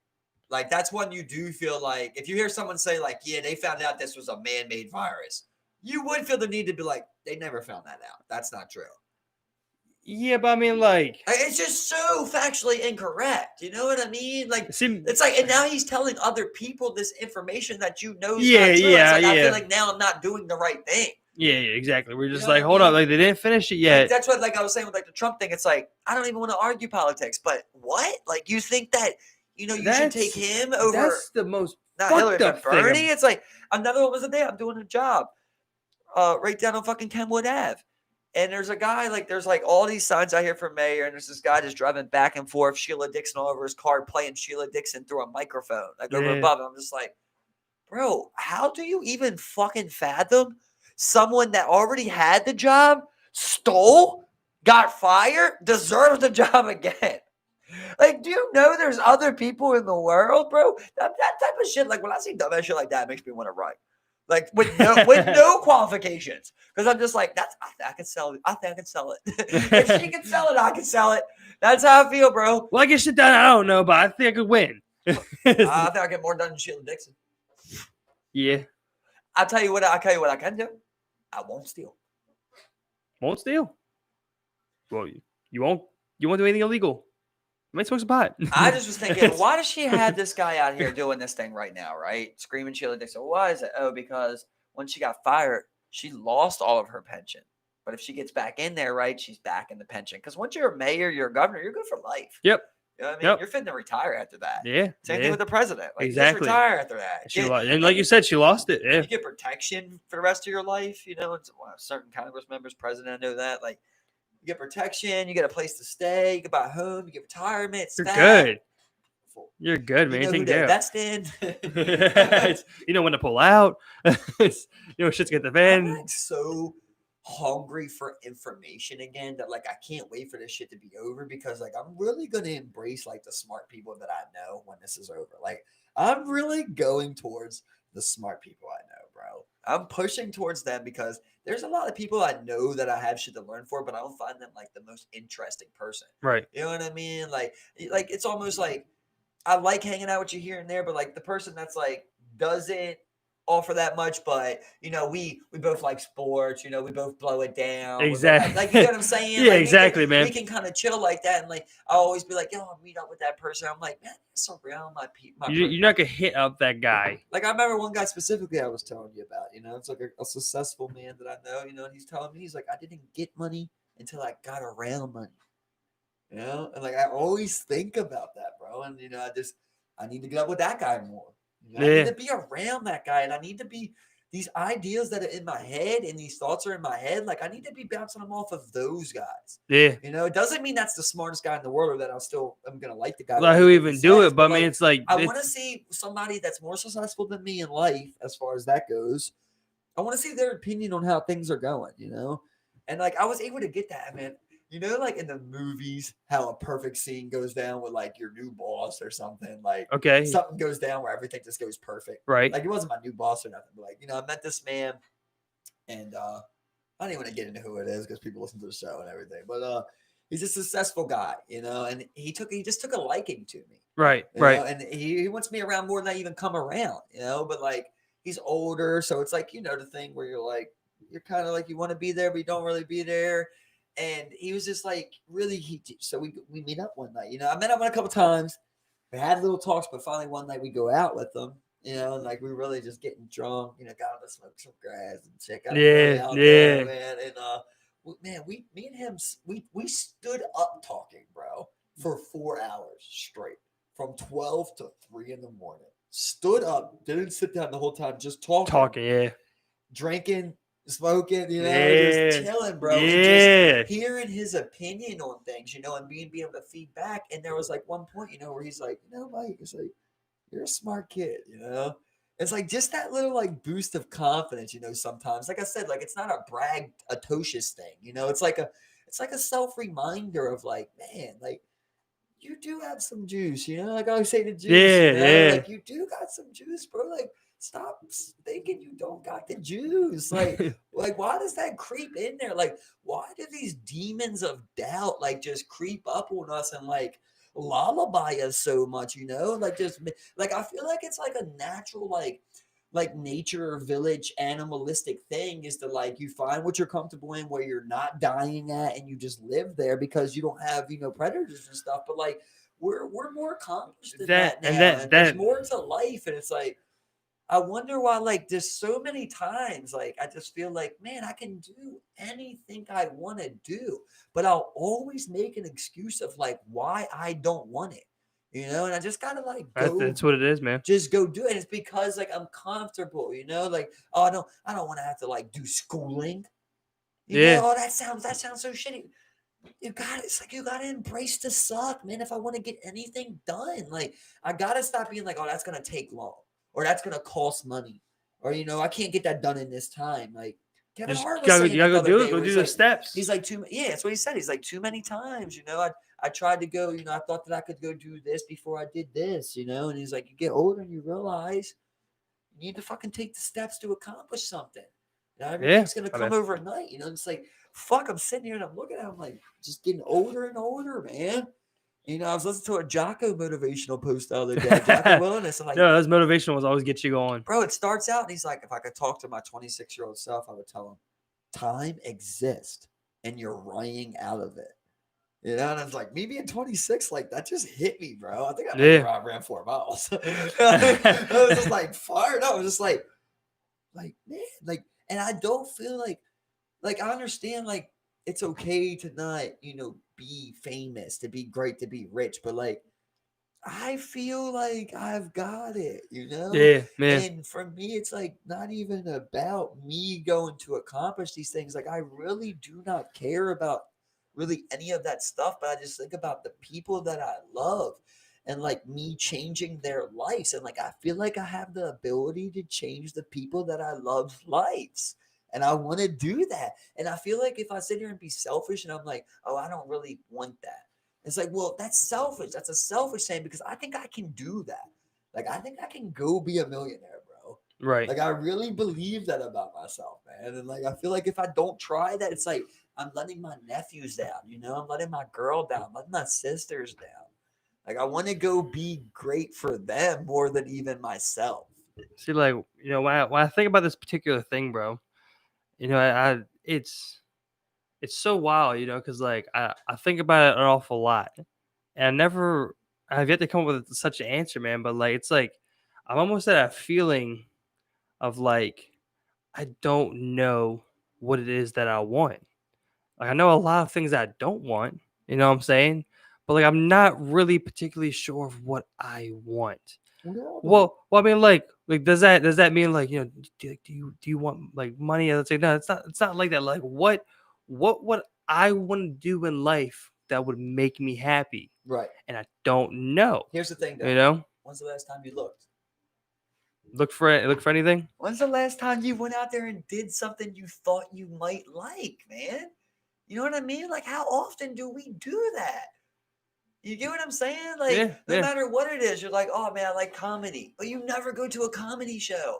Like that's one you do feel like if you hear someone say like, yeah, they found out this was a man-made virus, you would feel the need to be like, they never found that out. That's not true. Yeah, but like it's just so factually incorrect. You know what I mean? Like it's like, and now he's telling other people this information that is not true. I feel like now I'm not doing the right thing. Yeah, exactly. We're just like, hold up, like they didn't finish it yet. Like, that's what, like I was saying with like the Trump thing. It's like I don't even want to argue politics, but what? Like you think that you should take him over? That's the most not Hillary, but Bernie. It's like another one was the day I'm doing a job, right down on fucking Kenwood Ave. And there's a guy, like, there's like all these signs out here for mayor, and there's this guy just driving back and forth, Sheila Dixon all over his car, playing Sheila Dixon through a microphone, like over above him. I'm just like, bro, how do you even fucking fathom someone that already had the job, stole, got fired, deserves the job again? Like, do you know there's other people in the world, bro? That type of shit, like, when I see dumbass shit like that, it makes me want to write. Like with no qualifications, because I'm just like I can sell it. I think I can sell it. If she can sell it, I can sell it. That's how I feel, bro. Well, I get shit done. I don't know, but I think I could win. I think I get more done than Sheila Dixon. Yeah, I'll tell you what I can do. I won't steal. Won't steal. Well, you won't do anything illegal. You might smoke some pot. I just was thinking, why does she have this guy out here doing this thing right now, right? Screaming Sheila Dixon. Why is it? Oh, because when she got fired, she lost all of her pension. But if she gets back in there, right, she's back in the pension. Because once you're a mayor, you're a governor, you're good for life. Yep. You know what I mean? Yep. You're fitting to retire after that. Yeah. Same thing with the president. Like, Exactly. You just retire after that. And like you said, she lost it. Yeah. You get protection for the rest of your life. You know, certain Congress members, president, I know that. Like, you get protection. You get a place to stay. You get buy a home. You get retirement. You're good. You're good, man. You know who Take to care. invest in. You know when to pull out. You know shit's get the van. I'm like so hungry for information again that like I can't wait for this shit to be over because like I'm really gonna embrace like the smart people that I know when this is over. Like I'm really going towards the smart people I know, bro. I'm pushing towards them because there's a lot of people I know that I have shit to learn for, but I don't find them like the most interesting person. Right. You know what I mean? Like it's almost like I like hanging out with you here and there, but like the person that's like doesn't offer that much, but you know, we both like sports, you know, we both blow it down. Exactly. Like you know what I'm saying? Yeah, like, exactly, man. We can kind of chill like that, and like I'll always be like, yo, I'll meet up with that person. I'm like, man, it's around my people. You're not gonna hit up that guy. Like I remember one guy specifically I was telling you about, you know, it's like a successful man that I know, you know, and he's telling me, he's like, I didn't get money until I got around money. You know, and like I always think about that, bro. And you know, I need to get up with that guy more. You know, I need to be around that guy, and I need to be these ideas that are in my head and these thoughts are in my head. Like I need to be bouncing them off of those guys. Yeah. You know, it doesn't mean that's the smartest guy in the world or that I'm gonna like the guy. Like who even do it, but I mean, it's like I want to see somebody that's more successful than me in life, as far as that goes. I want to see their opinion on how things are going. You know, and like I was able to get that, man. You know, like in the movies, how a perfect scene goes down with like your new boss or something. Like, okay, something goes down where everything just goes perfect. Right. Like it wasn't my new boss or nothing, but like, you know, I met this man, and I don't even want to get into who it is because people listen to the show and everything. But he's a successful guy, you know, and he just took a liking to me. Right. You know? And he wants me around more than I even come around, you know. But like he's older, so it's like, you know, the thing where you're kind of like you want to be there, but you don't really be there. And he was just like really so we meet up one night. You know, I met him a couple times. We had little talks, but finally one night we go out with them. You know, and like we really just getting drunk. You know, got to smoke some grass and check out. There, man. And man, me and him, we stood up talking, bro, for 4 hours straight, from 12 to 3 in the morning. Stood up, didn't sit down the whole time, just talking, drinking. Smoking, you know, just chilling, bro. And just hearing his opinion on things, you know, and being able to feed back. And there was like one point, you know, where he's like, you know, Mike, it's like, you're a smart kid, you know. It's like just that little like boost of confidence, you know, sometimes. Like I said, like it's not a braggadocious thing, you know, it's like a self-reminder of like, man, like you do have some juice, you know, like I always say to juice, you know? Like you do got some juice, bro. Like stop thinking you don't got the juice. Like why does that creep in there? Like, why do these demons of doubt like just creep up on us and like lullaby us so much? You know, like just like I feel like it's like a natural like nature village animalistic thing is to like you find what you're comfortable in where you're not dying at and you just live there because you don't have, you know, predators and stuff. But like we're more accomplished than that now, and there's more to life, and it's like I wonder why, like, there's so many times, like, I just feel like, man, I can do anything I want to do, but I'll always make an excuse of, like, why I don't want it, you know? And I just got to, like, go. That's what it is, man. Just go do it. It's because, like, I'm comfortable, you know? Like, oh, I don't want to have to, like, do schooling. You know? Oh, that sounds so shitty. It's like you gotta embrace the suck, man. If I want to get anything done, like, I gotta stop being like, oh, that's gonna take long. Or that's gonna cost money, or you know, I can't get that done in this time. Like Kevin Hart was saying, go do the steps. He's like yeah, that's what he said. He's like too many times, you know. I tried to go, you know, I thought that I could go do this before I did this, you know. And he's like, you get older and you realize you need to fucking take the steps to accomplish something. You know, everything's gonna come overnight, you know. It's like fuck. I'm sitting here and I'm looking at him like just getting older and older, man. You know, I was listening to a Jocko motivational post the other day, Jocko Wellness. I'm like, No, those motivational ones always get you going. bro, it starts out, and he's like, if I could talk to my 26-year-old self, I would tell him, time exists, and you're running out of it. You know, and I was like, me being 26, like that just hit me, bro. I think I ran 4 miles. I was just like fired up. I was just like, man, like, and I don't feel like I understand, like it's okay to not, be famous, to be great, to be rich, but like I feel like I've got it, Yeah, man. And for me, it's like not even about me going to accomplish these things. Like I really do not care about really any of that stuff, but I just think about the people that I love and like me changing their lives. And like I feel like I have the ability to change the people that I love's lives. And I want to do that. And I feel like if I sit here and be selfish and I'm like, oh, I don't really want that. It's like, well, that's selfish. That's a selfish thing because I think I can do that. Like, I think I can go be a millionaire, bro. Right. Like, I really believe that about myself, man. And like, I feel like if I don't try that, it's like I'm letting my nephews down, I'm letting my girl down, letting my sisters down. Like, I want to go be great for them more than even myself. See, like, when I think about this particular thing, bro, it's so wild, because like I think about it an awful lot, and I've yet to come up with such an answer, man. But like, it's like I'm almost at a feeling of like I don't know what it is that I want. Like I know a lot of things that I don't want, you know what I'm saying? But like I'm not really particularly sure of what I want. Well, I mean, like, does that mean like do you want like money? Let's say no, it's not like that. Like, what would I want to do in life that would make me happy? Right. And I don't know. Here's the thing, though. When's the last time you looked? Look for anything. When's the last time you went out there and did something you thought you might like, man? You know what I mean? Like, how often do we do that? You get what I'm saying? Like, no matter what it is, you're like, oh man, I like comedy, but you never go to a comedy show.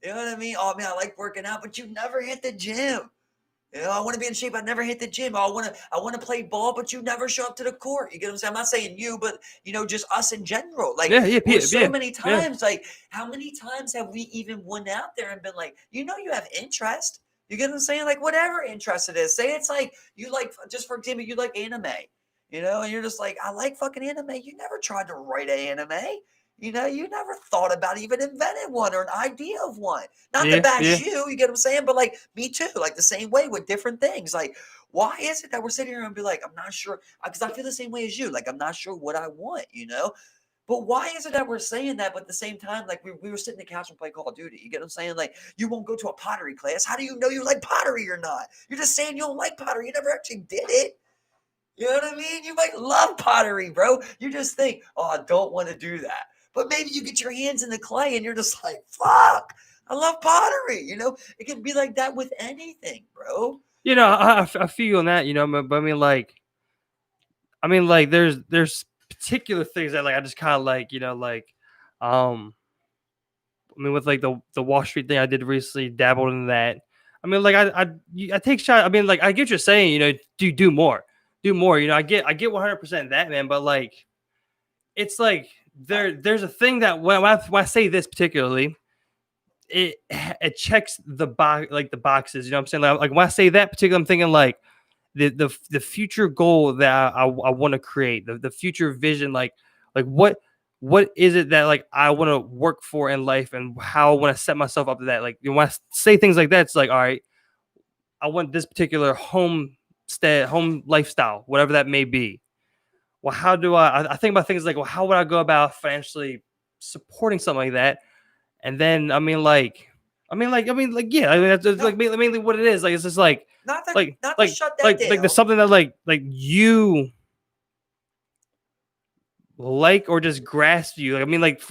You know what I mean? Oh man, I like working out, but you never hit the gym. I want to be in shape. I never hit the gym. I want to play ball, but you never show up to the court. You get what I'm saying? I'm not saying you, but just us in general. Like, so many times. Like, how many times have we even went out there and been like, you have interest. You get what I'm saying? Like, whatever interest it is. Say it's like you like, just for example, you like anime. And you're just like, I like fucking anime. You never tried to write an anime. You never thought about even inventing one or an idea of one. Not to bash you get what I'm saying? But like me too, like the same way with different things. Like, why is it that we're sitting here and be like, I'm not sure? Because I feel the same way as you. Like, I'm not sure what I want, But why is it that we're saying that, but at the same time, like we were sitting in the couch and play Call of Duty? You get what I'm saying? Like, you won't go to a pottery class. How do you know you like pottery or not? You're just saying you don't like pottery. You never actually did it. You know what I mean? You might love pottery, bro. You just think, oh, I don't want to do that. But maybe you get your hands in the clay and you're just like, fuck, I love pottery. It can be like that with anything, bro. I feel on that, but I mean, like, there's particular things that like I just kind of like, I mean, with like the Wall Street thing I did recently, dabbled in that. I mean, like I take shots. I mean, like I get what you're saying, do more. I get 100% that, man. But like, it's like there's a thing that when I say this particularly, it checks the box, like the boxes. You know what I'm saying? Like when I say that particular, I'm thinking like the future goal that I want to create, the future vision, like what is it that like I want to work for in life, and how I want to set myself up to that. Like when I say things like that, it's like, all right, I want this particular home lifestyle, whatever that may be. Well, how do I think about things like, well, how would I go about financially supporting something like that? And then yeah, I mean, that's like mainly what it is. Like, it's just like not to shut that down. Like there's something that like you like or just grasp you. Like, I mean, like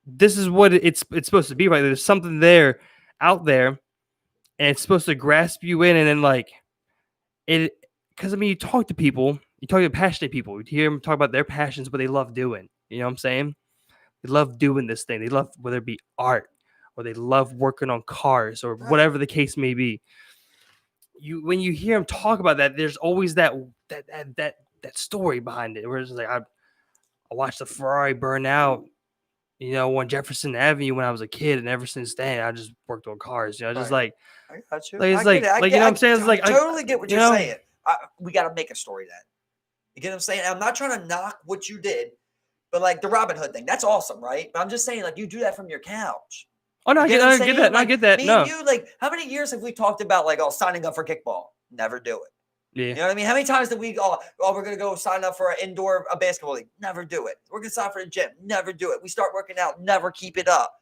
this is what it's supposed to be, right? There's something there out there, and it's supposed to grasp you in, and then like it, because I mean, you talk to passionate people, you hear them talk about their passions, what they love doing. You know what I'm saying? They love doing this thing. They love, whether it be art or they love working on cars or whatever the case may be. When you hear them talk about that, there's always that that story behind it. Where it's like I watched the Ferrari burn out, on Jefferson Avenue when I was a kid, and ever since then I just worked on cars. Just Right. like I got you. it's I get it. like you know what I'm saying? It's like I totally get what you you're know, saying. We got to make a story then. You get what I'm saying? I'm not trying to knock what you did, but like the Robin Hood thing, that's awesome, right? But I'm just saying, like, you do that from your couch. Oh no, I get that. No, I Like, get that. me No, and you, like, how many years have we talked about like, signing up for kickball? Never do it. yeah, You know what I mean? How many times did we we're gonna go sign up for an indoor basketball league? Never do it. We're gonna sign up for the gym. Never do it. We start working out. Never keep it up.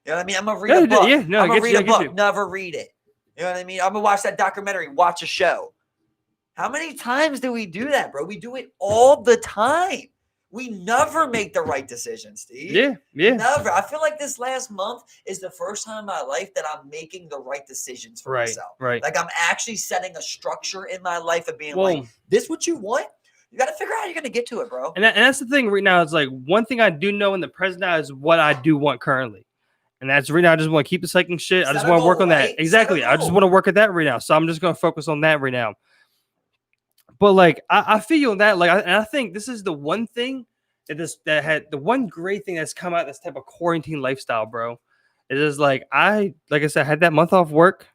You know what I mean? I'm gonna read a book. Yeah, no, I'm gonna read a book. you. Never read it. You know what I mean? I'm gonna watch that documentary. Watch a show. How many times do we do that, bro? We do it all the time. We never make the right decision, Steve. Yeah. Never. I feel like this last month is the first time in my life that I'm making the right decisions for myself. Right. Like I'm actually setting a structure in my life of being like, this what you want? You got to figure out how you're going to get to it, bro. And that's the thing right now. It's like one thing I do know in the present now is what I do want currently. And that's right now. I just want to keep the cycling shit. I just want to work on that. Exactly. I just want to work at that right now. So I'm just going to focus on that right now. But like, I feel that like, I think this is the one thing that had the one great thing that's come out of this type of quarantine lifestyle, bro. It is like I said, I had that month off work.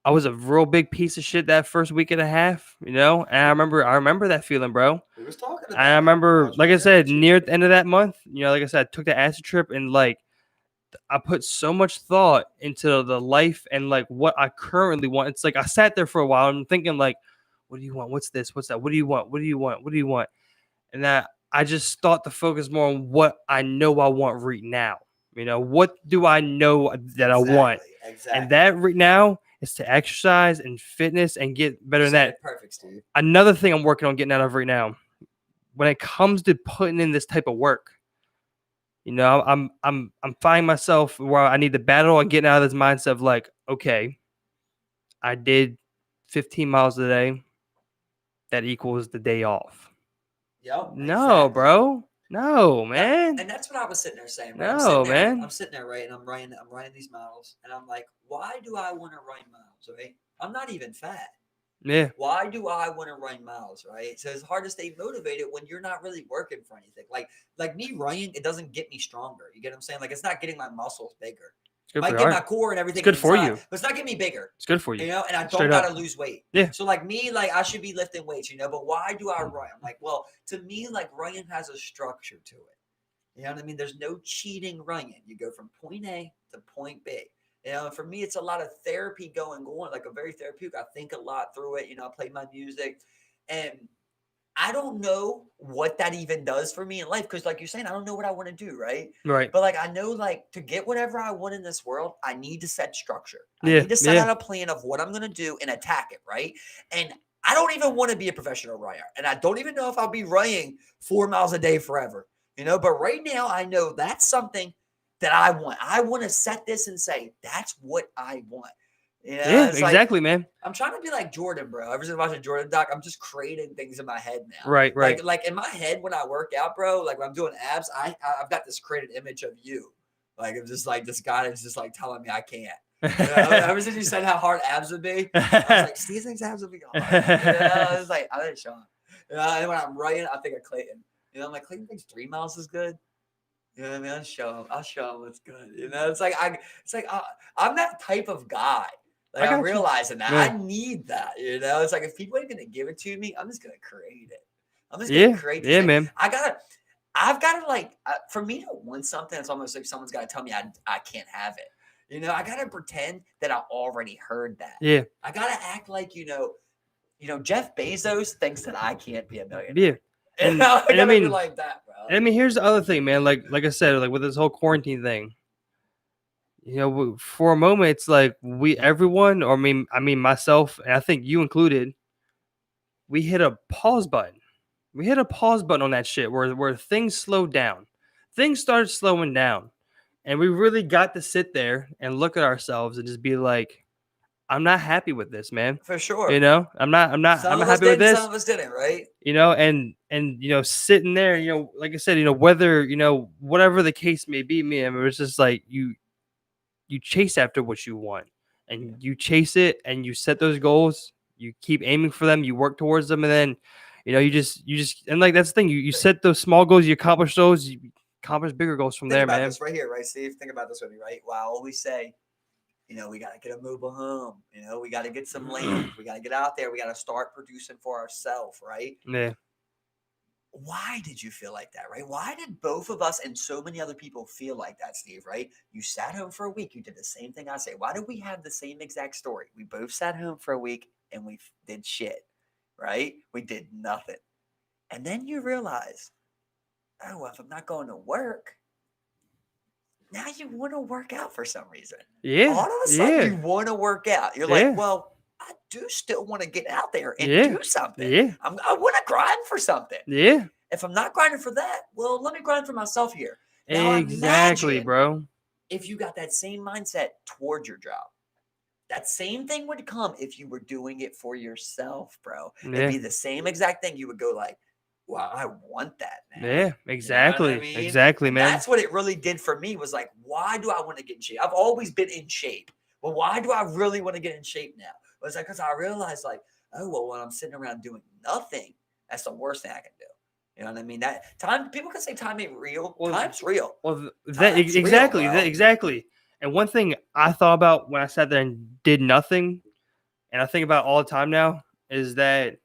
I was a real big piece of shit that first week and a half, and I remember that feeling, bro. We was talking about I remember, like I said, near the end of that month, like I said, I took the acid trip and like I put so much thought into the life and like what I currently want. It's like I sat there for a while and thinking like, what do you want? What's this? What's that? What do you want? What do you want? What do you want? And that I just thought to focus more on what I know I want right now. What do I know that I want? Exactly. And that right now is to exercise and fitness and get better than that. Perfect, Steve. Another thing I'm working on getting out of right now, when it comes to putting in this type of work, I'm finding myself where I need to battle on getting out of this mindset of like, okay, I did 15 miles a day. That equals the day off. Yep. No, exactly. Bro. No, man. And that's what I was sitting there saying. Right? No, man. I'm sitting there, right? And I'm writing these miles. And I'm like, why do I want to run miles, right? I'm not even fat. Yeah. Why do I want to run miles, right? So it's hard to stay motivated when you're not really working for anything. Like me running, it doesn't get me stronger. You get what I'm saying? Like it's not getting my muscles bigger. Might get my core and everything. It's good for you. But it's not getting me bigger. It's good for you. And I don't gotta lose weight. Yeah. So like me, like I should be lifting weights, but why do I run? I'm like, well, to me, like running has a structure to it. You know what I mean? There's no cheating running. You go from point A to point B. And for me, it's a lot of therapy going, like a very therapeutic. I think a lot through it. I play my music. And I don't know what that even does for me in life. Because like you're saying, I don't know what I want to do, right? Right. But like I know like to get whatever I want in this world, I need to set structure. I need to set out a plan of what I'm going to do and attack it, right? And I don't even want to be a professional runner. And I don't even know if I'll be running 4 miles a day forever. But right now I know that's something that I want. I want to set this and say, that's what I want. Yeah, exactly, like, man. I'm trying to be like Jordan, bro. Ever since watching Jordan doc, I'm just creating things in my head now. Right. Like in my head when I work out, bro, like when I'm doing abs, I've got this created image of you. Like I'm just like this guy is just like telling me I can't. Ever since you said how hard abs would be, I was like, Steve thinks abs would be hard. I was like, I didn't show him. And when I'm running, I think of Clayton. I'm like, Clayton thinks 3 miles is good. You know what I mean? I'll show him what's good. It's like I'm that type of guy. Like I'm realizing that I need that. It's like if people ain't gonna give it to me, I'm just gonna create it. I'm just gonna create this thing. Man. I've gotta like for me to want something, it's almost like someone's gotta tell me I can't have it. I gotta pretend that I already heard that. Yeah. I gotta act like Jeff Bezos thinks that I can't be a millionaire. Yeah. And I mean, be like that, bro. I mean, here's the other thing, man. Like I said, like with this whole quarantine thing, for a moment, it's like everyone, or I mean, myself, and I think you included, we hit a pause button. We hit a pause button on that shit where things slowed down. Things started slowing down, and we really got to sit there and look at ourselves and just be like, I'm not happy with this, man. For sure. I'm not happy with this. Some of us didn't, right? And sitting there, like I said, whether, whatever the case may be, man, it was just like you chase after what you want and you chase it and you set those goals, you keep aiming for them, you work towards them. And then, you just and like that's the thing. You set those small goals, you accomplish those, you accomplish bigger goals from Think there, about man. this right here, right, Steve? Think about this with me, right? Well, I always say, we got to get a mobile home. We got to get some land. We got to get out there. We got to start producing for ourselves, right? Yeah. Why did you feel like that, right? Why did both of us and so many other people feel like that, Steve, right? You sat home for a week. You did the same thing I say. Why did we have the same exact story? We both sat home for a week and we did shit, right? We did nothing. And then you realize, oh, well, if I'm not going to work, now you want to work out for some reason. Yeah. All of a sudden, you want to work out. You're like, well, I do still want to get out there and do something. Yeah. I want to grind for something. Yeah. If I'm not grinding for that, well, let me grind for myself here. Now, Exactly, bro. If you got that same mindset towards your job, that same thing would come if you were doing it for yourself, bro. Yeah. It'd be the same exact thing. You would go like, well, I want that, man. Yeah, exactly. You know what I mean? Exactly, man. That's what it really did for me was like, why do I want to get in shape? I've always been in shape. But why do I really want to get in shape now? It's like, because I realized like, oh, well, when I'm sitting around doing nothing, that's the worst thing I can do. You know what I mean? That time, people can say time ain't real. Well, time's real. Well, Time's exactly, real, bro. exactly. And one thing I thought about when I sat there and did nothing, and I think about all the time now, is that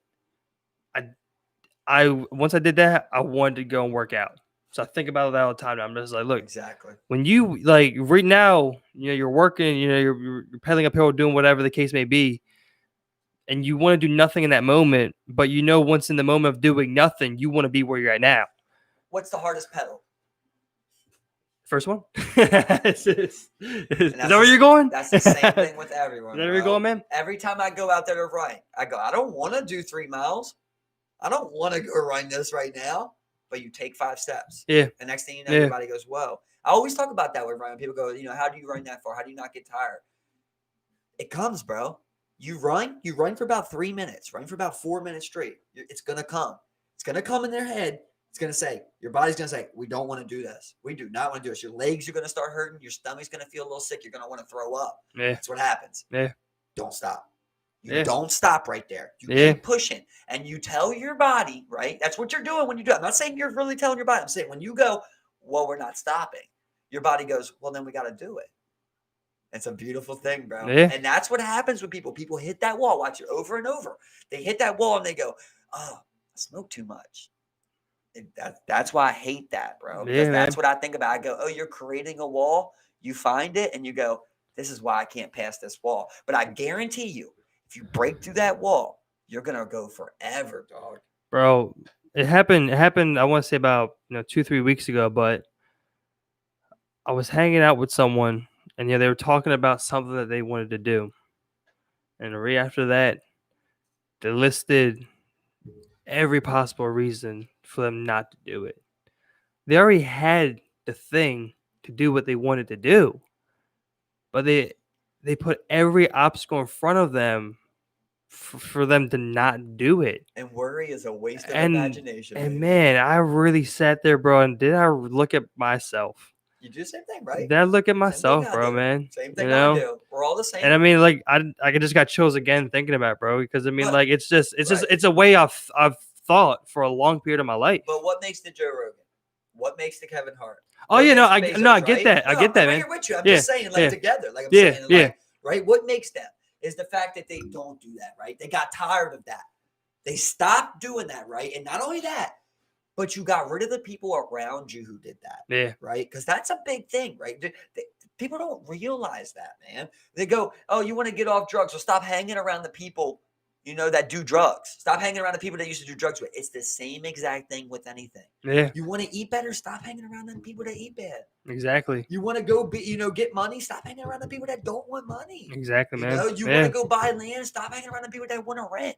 I once I did that, I wanted to go and work out. So I think about that all the time now. I'm just like, look, Exactly. when you like right now, you're working, you're pedaling uphill, doing whatever the case may be, and you want to do nothing in that moment, but once in the moment of doing nothing, you want to be where you're at now. What's the hardest pedal? First one? Is that where you're going? That's the same thing with everyone. Is that where you're going, man? Every time I go out there to run, I go, I don't want to do 3 miles. I don't want to go run this right now. But you take 5 steps. Yeah. The next thing you know, everybody goes, whoa. I always talk about that with Ryan. People go, how do you run that far? How do you not get tired? It comes, bro. You run for about 3 minutes, run for about 4 minutes straight. It's going to come. It's going to come in their head. It's going to say, your body's going to say, we don't want to do this. We do not want to do this. Your legs are going to start hurting. Your stomach's going to feel a little sick. You're going to want to throw up. Yeah. That's what happens. Yeah. Don't stop. You don't stop right there. You keep pushing. And you tell your body, right? That's what you're doing when you do it. I'm not saying you're really telling your body. I'm saying when you go, well, we're not stopping. Your body goes, well, then we got to do it. It's a beautiful thing, bro. Yeah. And that's what happens with people. People hit that wall. Watch it over and over. They hit that wall and they go, oh, I smoke too much. That's why I hate that, bro. Because that's what I think about. I go, oh, you're creating a wall. You find it and you go, this is why I can't pass this wall. But I guarantee you, if you break through that wall, you're gonna go forever, dog. Bro, it happened. I want to say about 2-3 weeks ago, but I was hanging out with someone, and they were talking about something that they wanted to do, and right after that, they listed every possible reason for them not to do it. They already had the thing to do what they wanted to do, but they put every obstacle in front of them for them to not do it. And worry is a waste of imagination. And man, I really sat there, bro, and did I look at myself? You do the same thing, right? Did I look at myself, bro, man? Same thing I do. We're all the same. And I mean, like, I just got chills again thinking about it, bro, because I mean, like, it's a way I've thought for a long period of my life. But what makes the Joe Rogan? What makes the Kevin Hart? Oh yeah, I get that. I get that, man. I'm with you. I'm just saying, like, together, like I'm saying, like, right? What makes them is the fact that they don't do that, right? They got tired of that. They stopped doing that, right? And not only that, but you got rid of the people around you who did that. Yeah. Right? Because that's a big thing, right? People don't realize that, man. They go, oh, you want to get off drugs? Well, stop hanging around the people, that do drugs. Stop hanging around the people that used to do drugs with. It's the same exact thing with anything. Yeah. You want to eat better? Stop hanging around the people that eat bad. Exactly. You want to go get money? Stop hanging around the people that don't want money. Exactly, man. You want to go buy land? Stop hanging around the people that want to rent.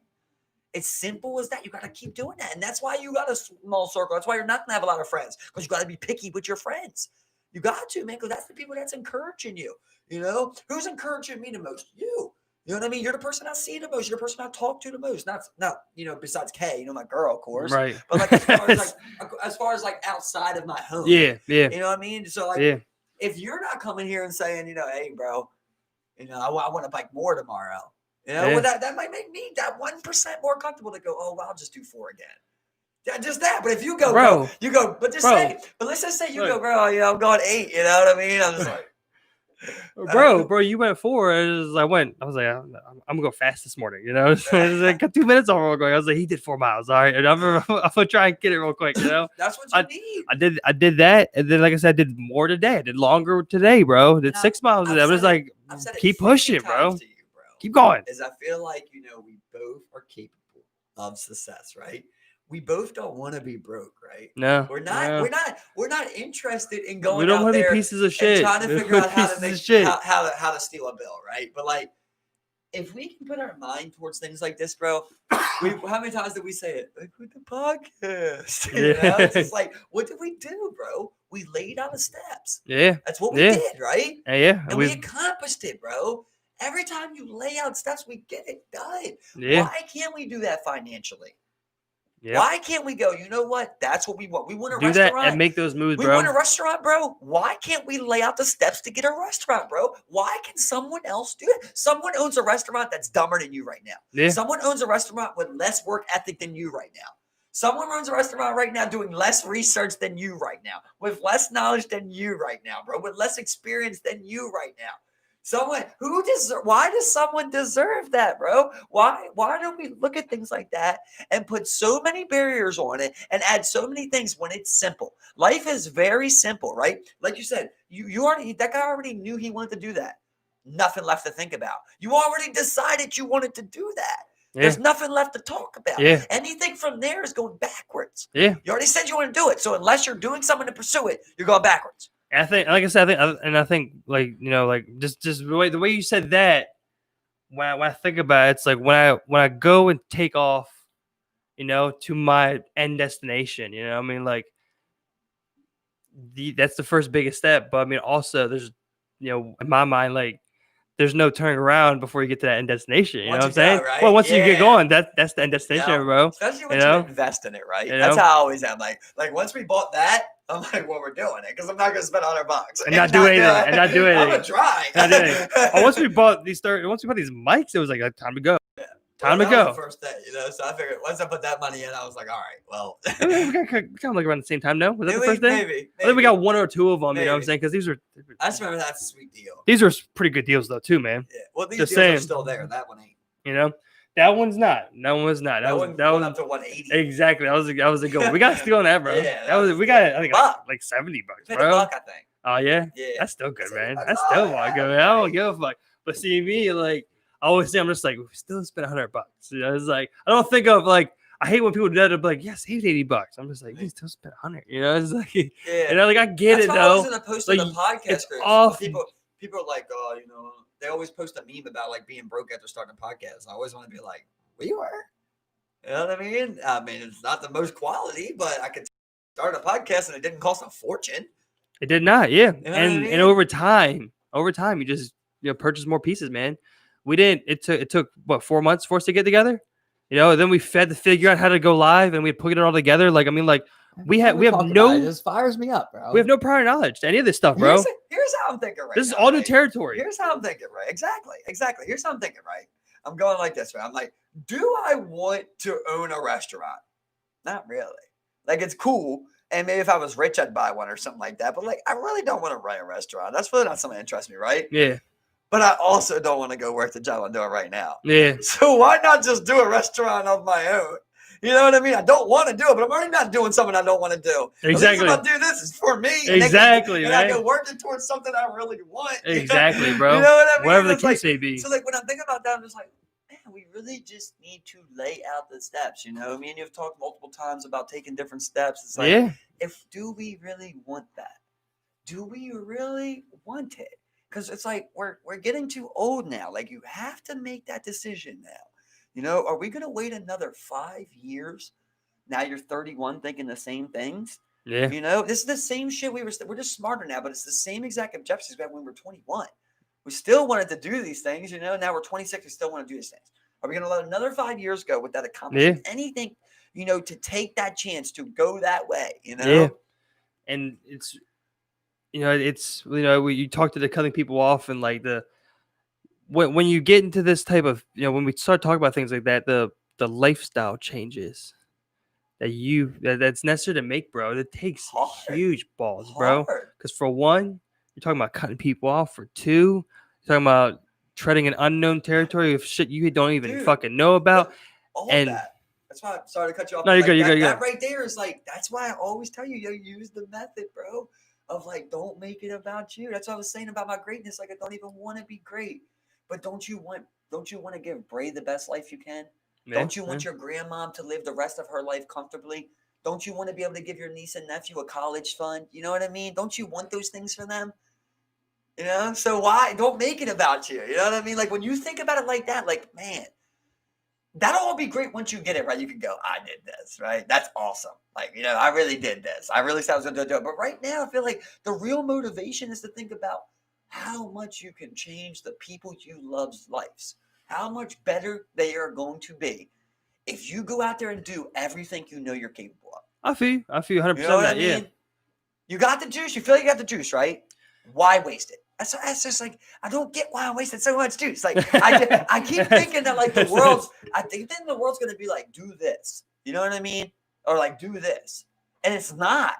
It's simple as that. You got to keep doing that. And that's why you got a small circle. That's why you're not going to have a lot of friends, because you got to be picky with your friends. You got to, man, because that's the people that's encouraging you. Who's encouraging me the most? You. You know what I mean? You're the person I see the most. You're the person I talk to the most. Not besides Kay, my girl, of course. Right. But like as far as outside of my home. Yeah. You know what I mean? So if you're not coming here and saying, hey, bro, I want to bike more tomorrow. You know, Yeah. well, that might make me that 1% more comfortable to go, oh, well, I'll just do 4 again. Yeah, just that. But if you go, Bro. you go, but just Bro. say, but let's just say you go, Look. bro, you know, I'm going 8. You know what I mean? I'm just like, Bro, you went 4. I was like, I'm gonna go fast this morning. You know, I got 2 minutes on real quick. I was like, he did 4 miles. All right, and I'm gonna try and get it real quick. You know, that's what you need. I did that, and then like I said, I did more today. I did longer today, bro. I did 6 miles today. I was like, keep pushing, bro. To you, bro. Keep going. Is I feel like, you know, we both are capable of success, right? We both don't want to be broke, right? No, we're not. no. We're not interested in going. We don't want to be pieces of shit. Trying to figure out how to make how to steal a bill, right? But like, if we can put our mind towards things like this, bro, how many times did we say it? Like with the podcast, you know? It's just like, what did we do, bro? We laid out the steps. Yeah, that's what we did, right? Yeah, and we accomplished it, bro. Every time you lay out steps, we get it done. Yeah. Why can't we do that financially? Yep. Why can't we go, you know what? That's what we want. We want a do restaurant. That and make those moves, bro. We want a restaurant, bro. Why can't we lay out the steps to get a restaurant, bro? Why can someone else do it? Someone owns a restaurant that's dumber than you right now. Yeah. Someone owns a restaurant with less work ethic than you right now. Someone owns a restaurant right now doing less research than you right now, with less knowledge than you right now, bro, with less experience than you right now. Why does someone deserve that, bro? Why don't we look at things like that and put so many barriers on it and add so many things when it's simple? Life is very simple, right? Like you said, that guy already knew he wanted to do that. Nothing left to think about. You already decided you wanted to do that. Yeah. There's nothing left to talk about. Yeah. Anything from there is going backwards. Yeah. You already said you want to do it. So unless you're doing something to pursue it, you're going backwards. I think, like I said, I think, like, you know, like just the way you said that. When I think about it, it's like when I go and take off, you know, to my end destination. You know, I mean, like that's the first biggest step. But I mean, also there's, you know, in my mind, like there's no turning around before you get to that end destination. You know what I'm saying? Right? Well, once you get going, that's the end destination, bro. Especially when you invest in it, right? That's how I always am. Like once we bought that, I'm like, well, we're doing it because I'm not going to spend $100 and not do anything. I'm gonna try. Once we bought these mics, it was like time to go. Yeah. Time to go. Was the first day, you know. So I figured once I put that money in, I was like, all right, well. we got kind of like around the same time, no? Was that the first day? Maybe. I think we got 1 or 2 of them. You know what I'm saying? Because these were. I just remember that's a sweet deal. These were pretty good deals though, too, man. Yeah. Well, these deals are still there. That one ain't. You know. That one's not. That one was not. That went up to 180. Exactly. That was a good one. We got to steal on that, bro. Yeah. We got I think like $70, bro. $50, I think. Oh yeah. Yeah. That's still good, man. That's still good, man. I don't give a fuck. But see me, like I always say, I'm just like, we still spent $100. You know, it's like I don't think of like I hate when people do that. They're like, yeah, saved $80. I'm just like, you still spent 100. You know, it's like, you know, like I get it though. I was in a post like, on the podcast group. Off. People are like, oh, you know, they always post a meme about like being broke after starting a podcast. I always want to be like, we were. You know what I mean? I mean, it's not the most quality, but I could start a podcast and it didn't cost a fortune. It did not, yeah. You know and over time, you just purchase more pieces, man. We didn't. It took what 4 months for us to get together. You know, then we had to figure out how to go live, and we put it all together. Like I mean, like we have no. It just fires me up, bro. We have no prior knowledge to any of this stuff, bro. Here's how I'm thinking right This is now, all new right? territory. Here's how I'm thinking, right? Exactly. Here's how I'm thinking, right? I'm going like this, right? I'm like, do I want to own a restaurant? Not really. Like, it's cool. And maybe if I was rich, I'd buy one or something like that. But, like, I really don't want to run a restaurant. That's really not something that interests me, right? Yeah. But I also don't want to go work the job I'm doing right now. Yeah. So why not just do a restaurant of my own? You know what I mean? I don't want to do it, but I'm already not doing something I don't want to do. Exactly. If I do this, it's for me. Exactly, and I go working towards something I really want. Exactly, bro. You know what I mean? Whatever the It's case may be. So, like, when I'm thinking about that, I'm just like, man, we really just need to lay out the steps. You know, me and you have talked multiple times about taking different steps. It's like, do we really want that? Do we really want it? Because it's like we're getting too old now. Like, you have to make that decision now. You know, are we going to wait another 5 years? Now you're 31 thinking the same things. Yeah. You know, this is the same shit we're just smarter now, but it's the same exact objectives we had when we were 21. We still wanted to do these things, you know. Now we're 26, we still want to do these things. Are we going to let another 5 years go without accomplishing anything, you know, to take that chance to go that way, you know? Yeah. And it's, you know, you talk to the cutting people off and like the when you get into this type of, when we start talking about things like that, the lifestyle changes that's necessary to make, bro. It takes Hard. huge balls, bro. Hard. Because for one, you're talking about cutting people off. For two, you're talking about treading an unknown territory of shit you don't even Dude, fucking know about. all of And that. That's why I'm sorry to cut you off. no, but, you're like, good. You're that, good. You're that good. right there is like, that's why I always tell you, use the method, bro. Of like, don't make it about you. That's what I was saying about my greatness. Like, I don't even want to be great, but don't you want to give Bray the best life you can? Yeah, Don't you want your grandmom to live the rest of her life comfortably? Don't you want to be able to give your niece and nephew a college fund? You know what I mean? Don't you want those things for them? So why don't make it about you? You know what I mean? Like, when you think about it like that, like, man, that'll all be great once you get it, right? You can go, I did this, right? That's awesome. Like, I really did this. I really said I was going to do it. But right now, I feel like the real motivation is to think about how much you can change the people you love's lives, how much better they are going to be if you go out there and do everything you know you're capable of. I feel 100% You know what that. I mean? Yeah. You got the juice. You feel like you got the juice, right? Why waste it? That's just like, I don't get why I wasted so much juice. Like, I keep thinking that like I think then the world's gonna be like, do this. You know what I mean? Or like, do this, and it's not.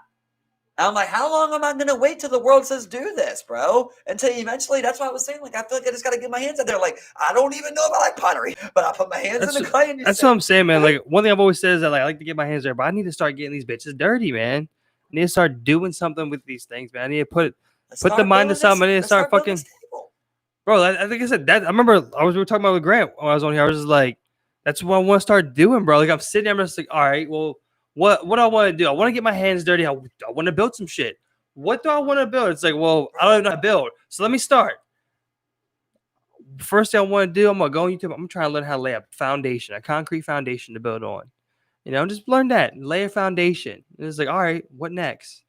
And I'm like, how long am I gonna wait till the world says do this, bro? Until eventually, that's what I was saying. Like, I feel like I just gotta get my hands out there. Like, I don't even know if I like pottery, but I put my hands in the clay. And That's what I'm saying, man. Like, one thing I've always said is that, like, I like to get my hands there, but I need to start getting these bitches dirty, man. I need to start doing something with these things, man. I need to put the mind to something. I need to start fucking. Bro, I think I said that. I remember we were talking about with Grant when I was on here. I was just like, that's what I want to start doing, bro. Like, I'm sitting there, I'm just like, all right, well, what do I want to do? I want to get my hands dirty. I want to build some shit. What do I want to build? It's like, well, I don't even know how to build. So let me start. First thing I want to do, I'm going to go on YouTube. I'm trying to learn how to lay a foundation, a concrete foundation to build on. Just learn that. Lay a foundation. And it's like, all right, what next?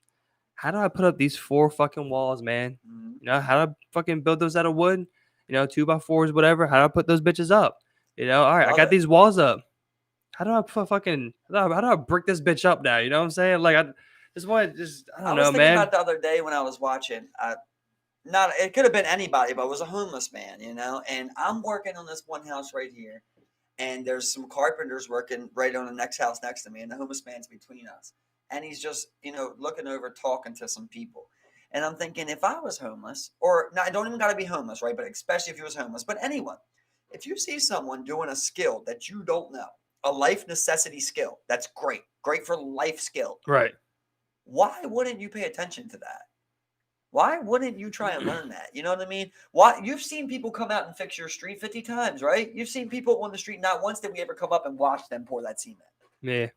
How do I put up these 4 fucking walls, man? How do I fucking build those out of wood? 2x4s, whatever. How do I put those bitches up? All right, I got these walls up. How do I how do I brick this bitch up now? You know what I'm saying? Like, I don't know, man. I was thinking about the other day when I was watching. It could have been anybody, but it was a homeless man, and I'm working on this one house right here, and there's some carpenters working right on the next house next to me, and the homeless man's between us, and he's just, looking over, talking to some people, and I'm thinking, if I was homeless, or I don't even got to be homeless, right? But especially if you was homeless, but anyone, if you see someone doing a skill that you don't know, a life necessity skill, that's great for life skill, right? Why wouldn't you pay attention to that? Why wouldn't you try and learn that? You know what I mean? Why? You've seen people come out and fix your street 50 times, right? You've seen people on the street. Not once did we ever come up and watch them pour that cement. Yeah.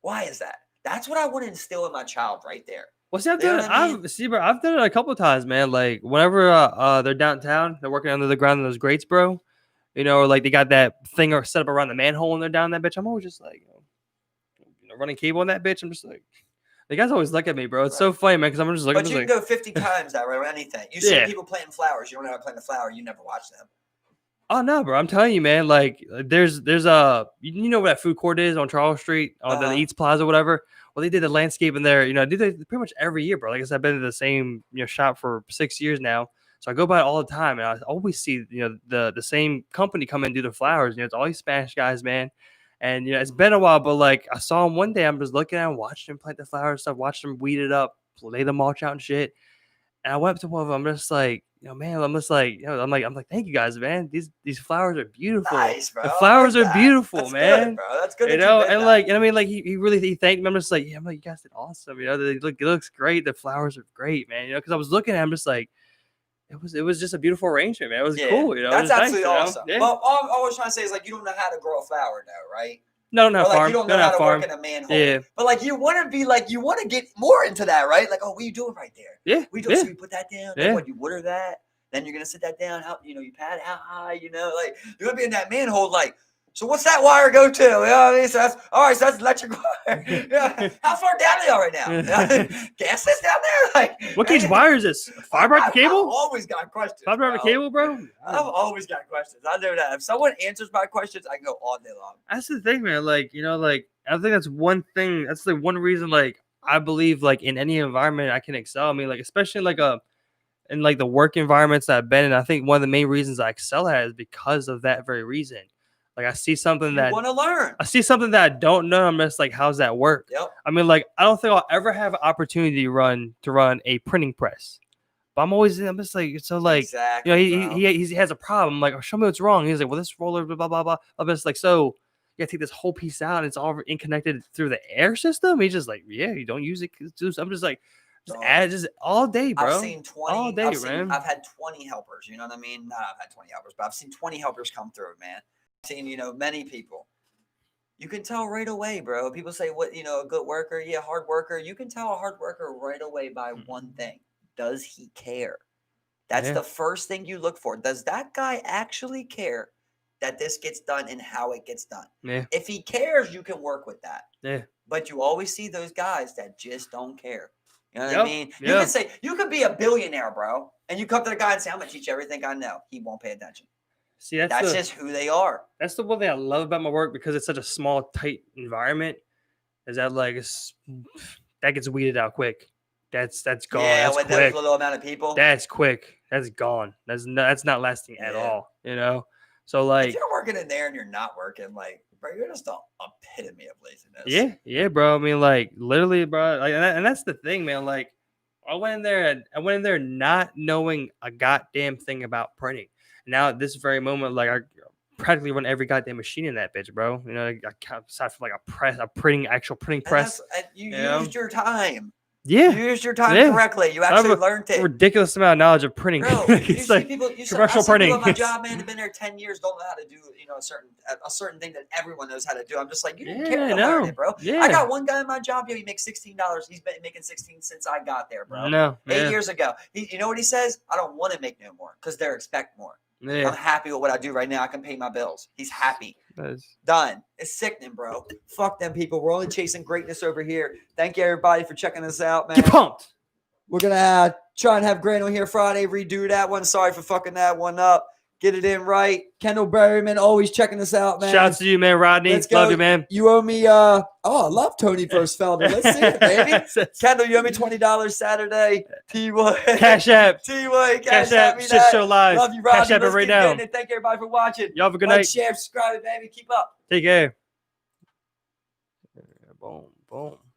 Why is that? That's what I want to instill in my child right there. Well, see, I've done it a couple of times, man. Like, whenever they're downtown, they're working under the ground in those grates, bro. Or like they got that thing set up around the manhole and they're down that bitch. I'm always just like, running cable on that bitch. I'm just like, the guys always look at me, bro. It's so funny, man, because I'm just looking. But you can go 50 times that way or anything. You see people planting flowers. You don't know how to plant a flower. You never watch them. Oh no, bro! I'm telling you, man. Like, there's a you know where that food court is on Charles Street on the Eats Plaza, whatever. Well, they did the landscape in there. They do that pretty much every year, bro. Like I said, I've been to the same shop for 6 years now, so I go by it all the time, and I always see the same company come in and do the flowers. It's all these Spanish guys, man. And it's been a while, but like I saw them one day. I'm just looking at them, watching them plant the flowers and stuff, watch them weed it up, lay the mulch out and shit. And I went up to one of them. I'm just like, man, I'm just like, I'm like, thank you guys, man. These flowers are beautiful. Nice, bro. The flowers are beautiful, That's man. Good, bro. That's good. And I mean, like he really thanked me. I'm just like, yeah, I'm like, you guys did awesome. It looks great. The flowers are great, man. Because I was looking at them, just like, it was just a beautiful arrangement, man. It was cool, That's absolutely awesome. Yeah. Well, all I was trying to say is like, you don't know how to grow a flower, though, right? No, not like, farm. You don't know how to work in a manhole. Yeah. But like, you want to get more into that, right? Like, oh, what are you doing right there? Yeah. So you put that down. Then what, you water that? Then you're gonna sit that down. How you pat it how high? Like you're gonna be in that manhole. Like, so what's that wire go to? You know what I mean? So that's all right. So that's electric wire. How far down are y'all right now? Gas is down there. Like, what gauge wire is this? Fiber optic cable? I've always got questions. Fiber optic cable, bro. I've always got questions. I know that. If someone answers my questions, I can go all day long. That's the thing, man. Like, like I think that's one thing. That's the one reason. Like, I believe, like in any environment, I can excel. I mean, like especially like and like the work environments that I've been in, I think one of the main reasons I excel at is because of that very reason. Like I see something You want to learn. that I don't know. I'm just like, how's that work? Yep. I mean, like, I don't think I'll ever have an opportunity to run a printing press. But I'm just like, so like, Exactly, bro. he has a problem. I'm like, oh, show me what's wrong. He's like, well, this roller, blah, blah, blah. I'm just like, so you gotta take this whole piece out and it's all connected through the air system. He's just like, yeah, you don't use it. I'm just like, just all day, bro. I've seen 20 all day, man. I've had 20 helpers, you know what I mean? Not I've had 20 helpers, but I've seen 20 helpers come through, man. I've seen, many people. You can tell right away, bro. People say, what, a good worker? Yeah, hard worker. You can tell a hard worker right away by one thing. Does he care? That's the first thing you look for. Does that guy actually care that this gets done and how it gets done? Yeah. If he cares, you can work with that. Yeah. But you always see those guys that just don't care. You know what I mean? You can say, you could be a billionaire, bro, and you come to the guy and say, I'm going to teach you everything I know. He won't pay attention. See, that's just who they are. That's the one thing I love about my work because it's such a small, tight environment. Is that like that gets weeded out quick? That's gone. Yeah, that's with quick. that little amount of people. That's quick. That's gone. That's not lasting at all. So like, if you're working in there and you're not working, like, bro, you're just an epitome of laziness. Yeah, bro. I mean, like, literally, bro. Like, and that's the thing, man. Like, I went in there not knowing a goddamn thing about printing. Now at this very moment, like, I practically run every goddamn machine in that bitch, bro. Aside from like a actual printing press. You used your time. Yeah, you used your time correctly. You actually learned it. Ridiculous amount of knowledge of printing. Bro, it's like commercial printing. My job, man, have been there 10 years. Don't know how to do, a certain thing that everyone knows how to do. I'm just like, you didn't care to learn it, bro. Yeah. I got one guy in my job. He makes $16. He's been making 16 since I got there, bro. No, 8 years ago. You know what he says? I don't want to make no more because they expect more. Yeah. I'm happy with what I do right now. I can pay my bills. He's happy. Done. It's sickening, bro. Fuck them people. We're only chasing greatness over here. Thank you, everybody, for checking us out, man. Get pumped. We're going to try and have Grant on here Friday, redo that one. Sorry for fucking that one up. Get it in right. Kendall Berryman, always checking us out, man. Shouts to you, man, Rodney. Love you, man. You owe me, I love Tony Versfelder. Let's see it, baby. Kendall, you owe me $20 Saturday. T-Way. Cash App. T-Way. Cash App. Shitshow Live. Love you, Rodney. Cash App it right now. Thank everybody for watching. Y'all have a good night. Share, subscribe, baby. Keep up. Take care. Boom, boom.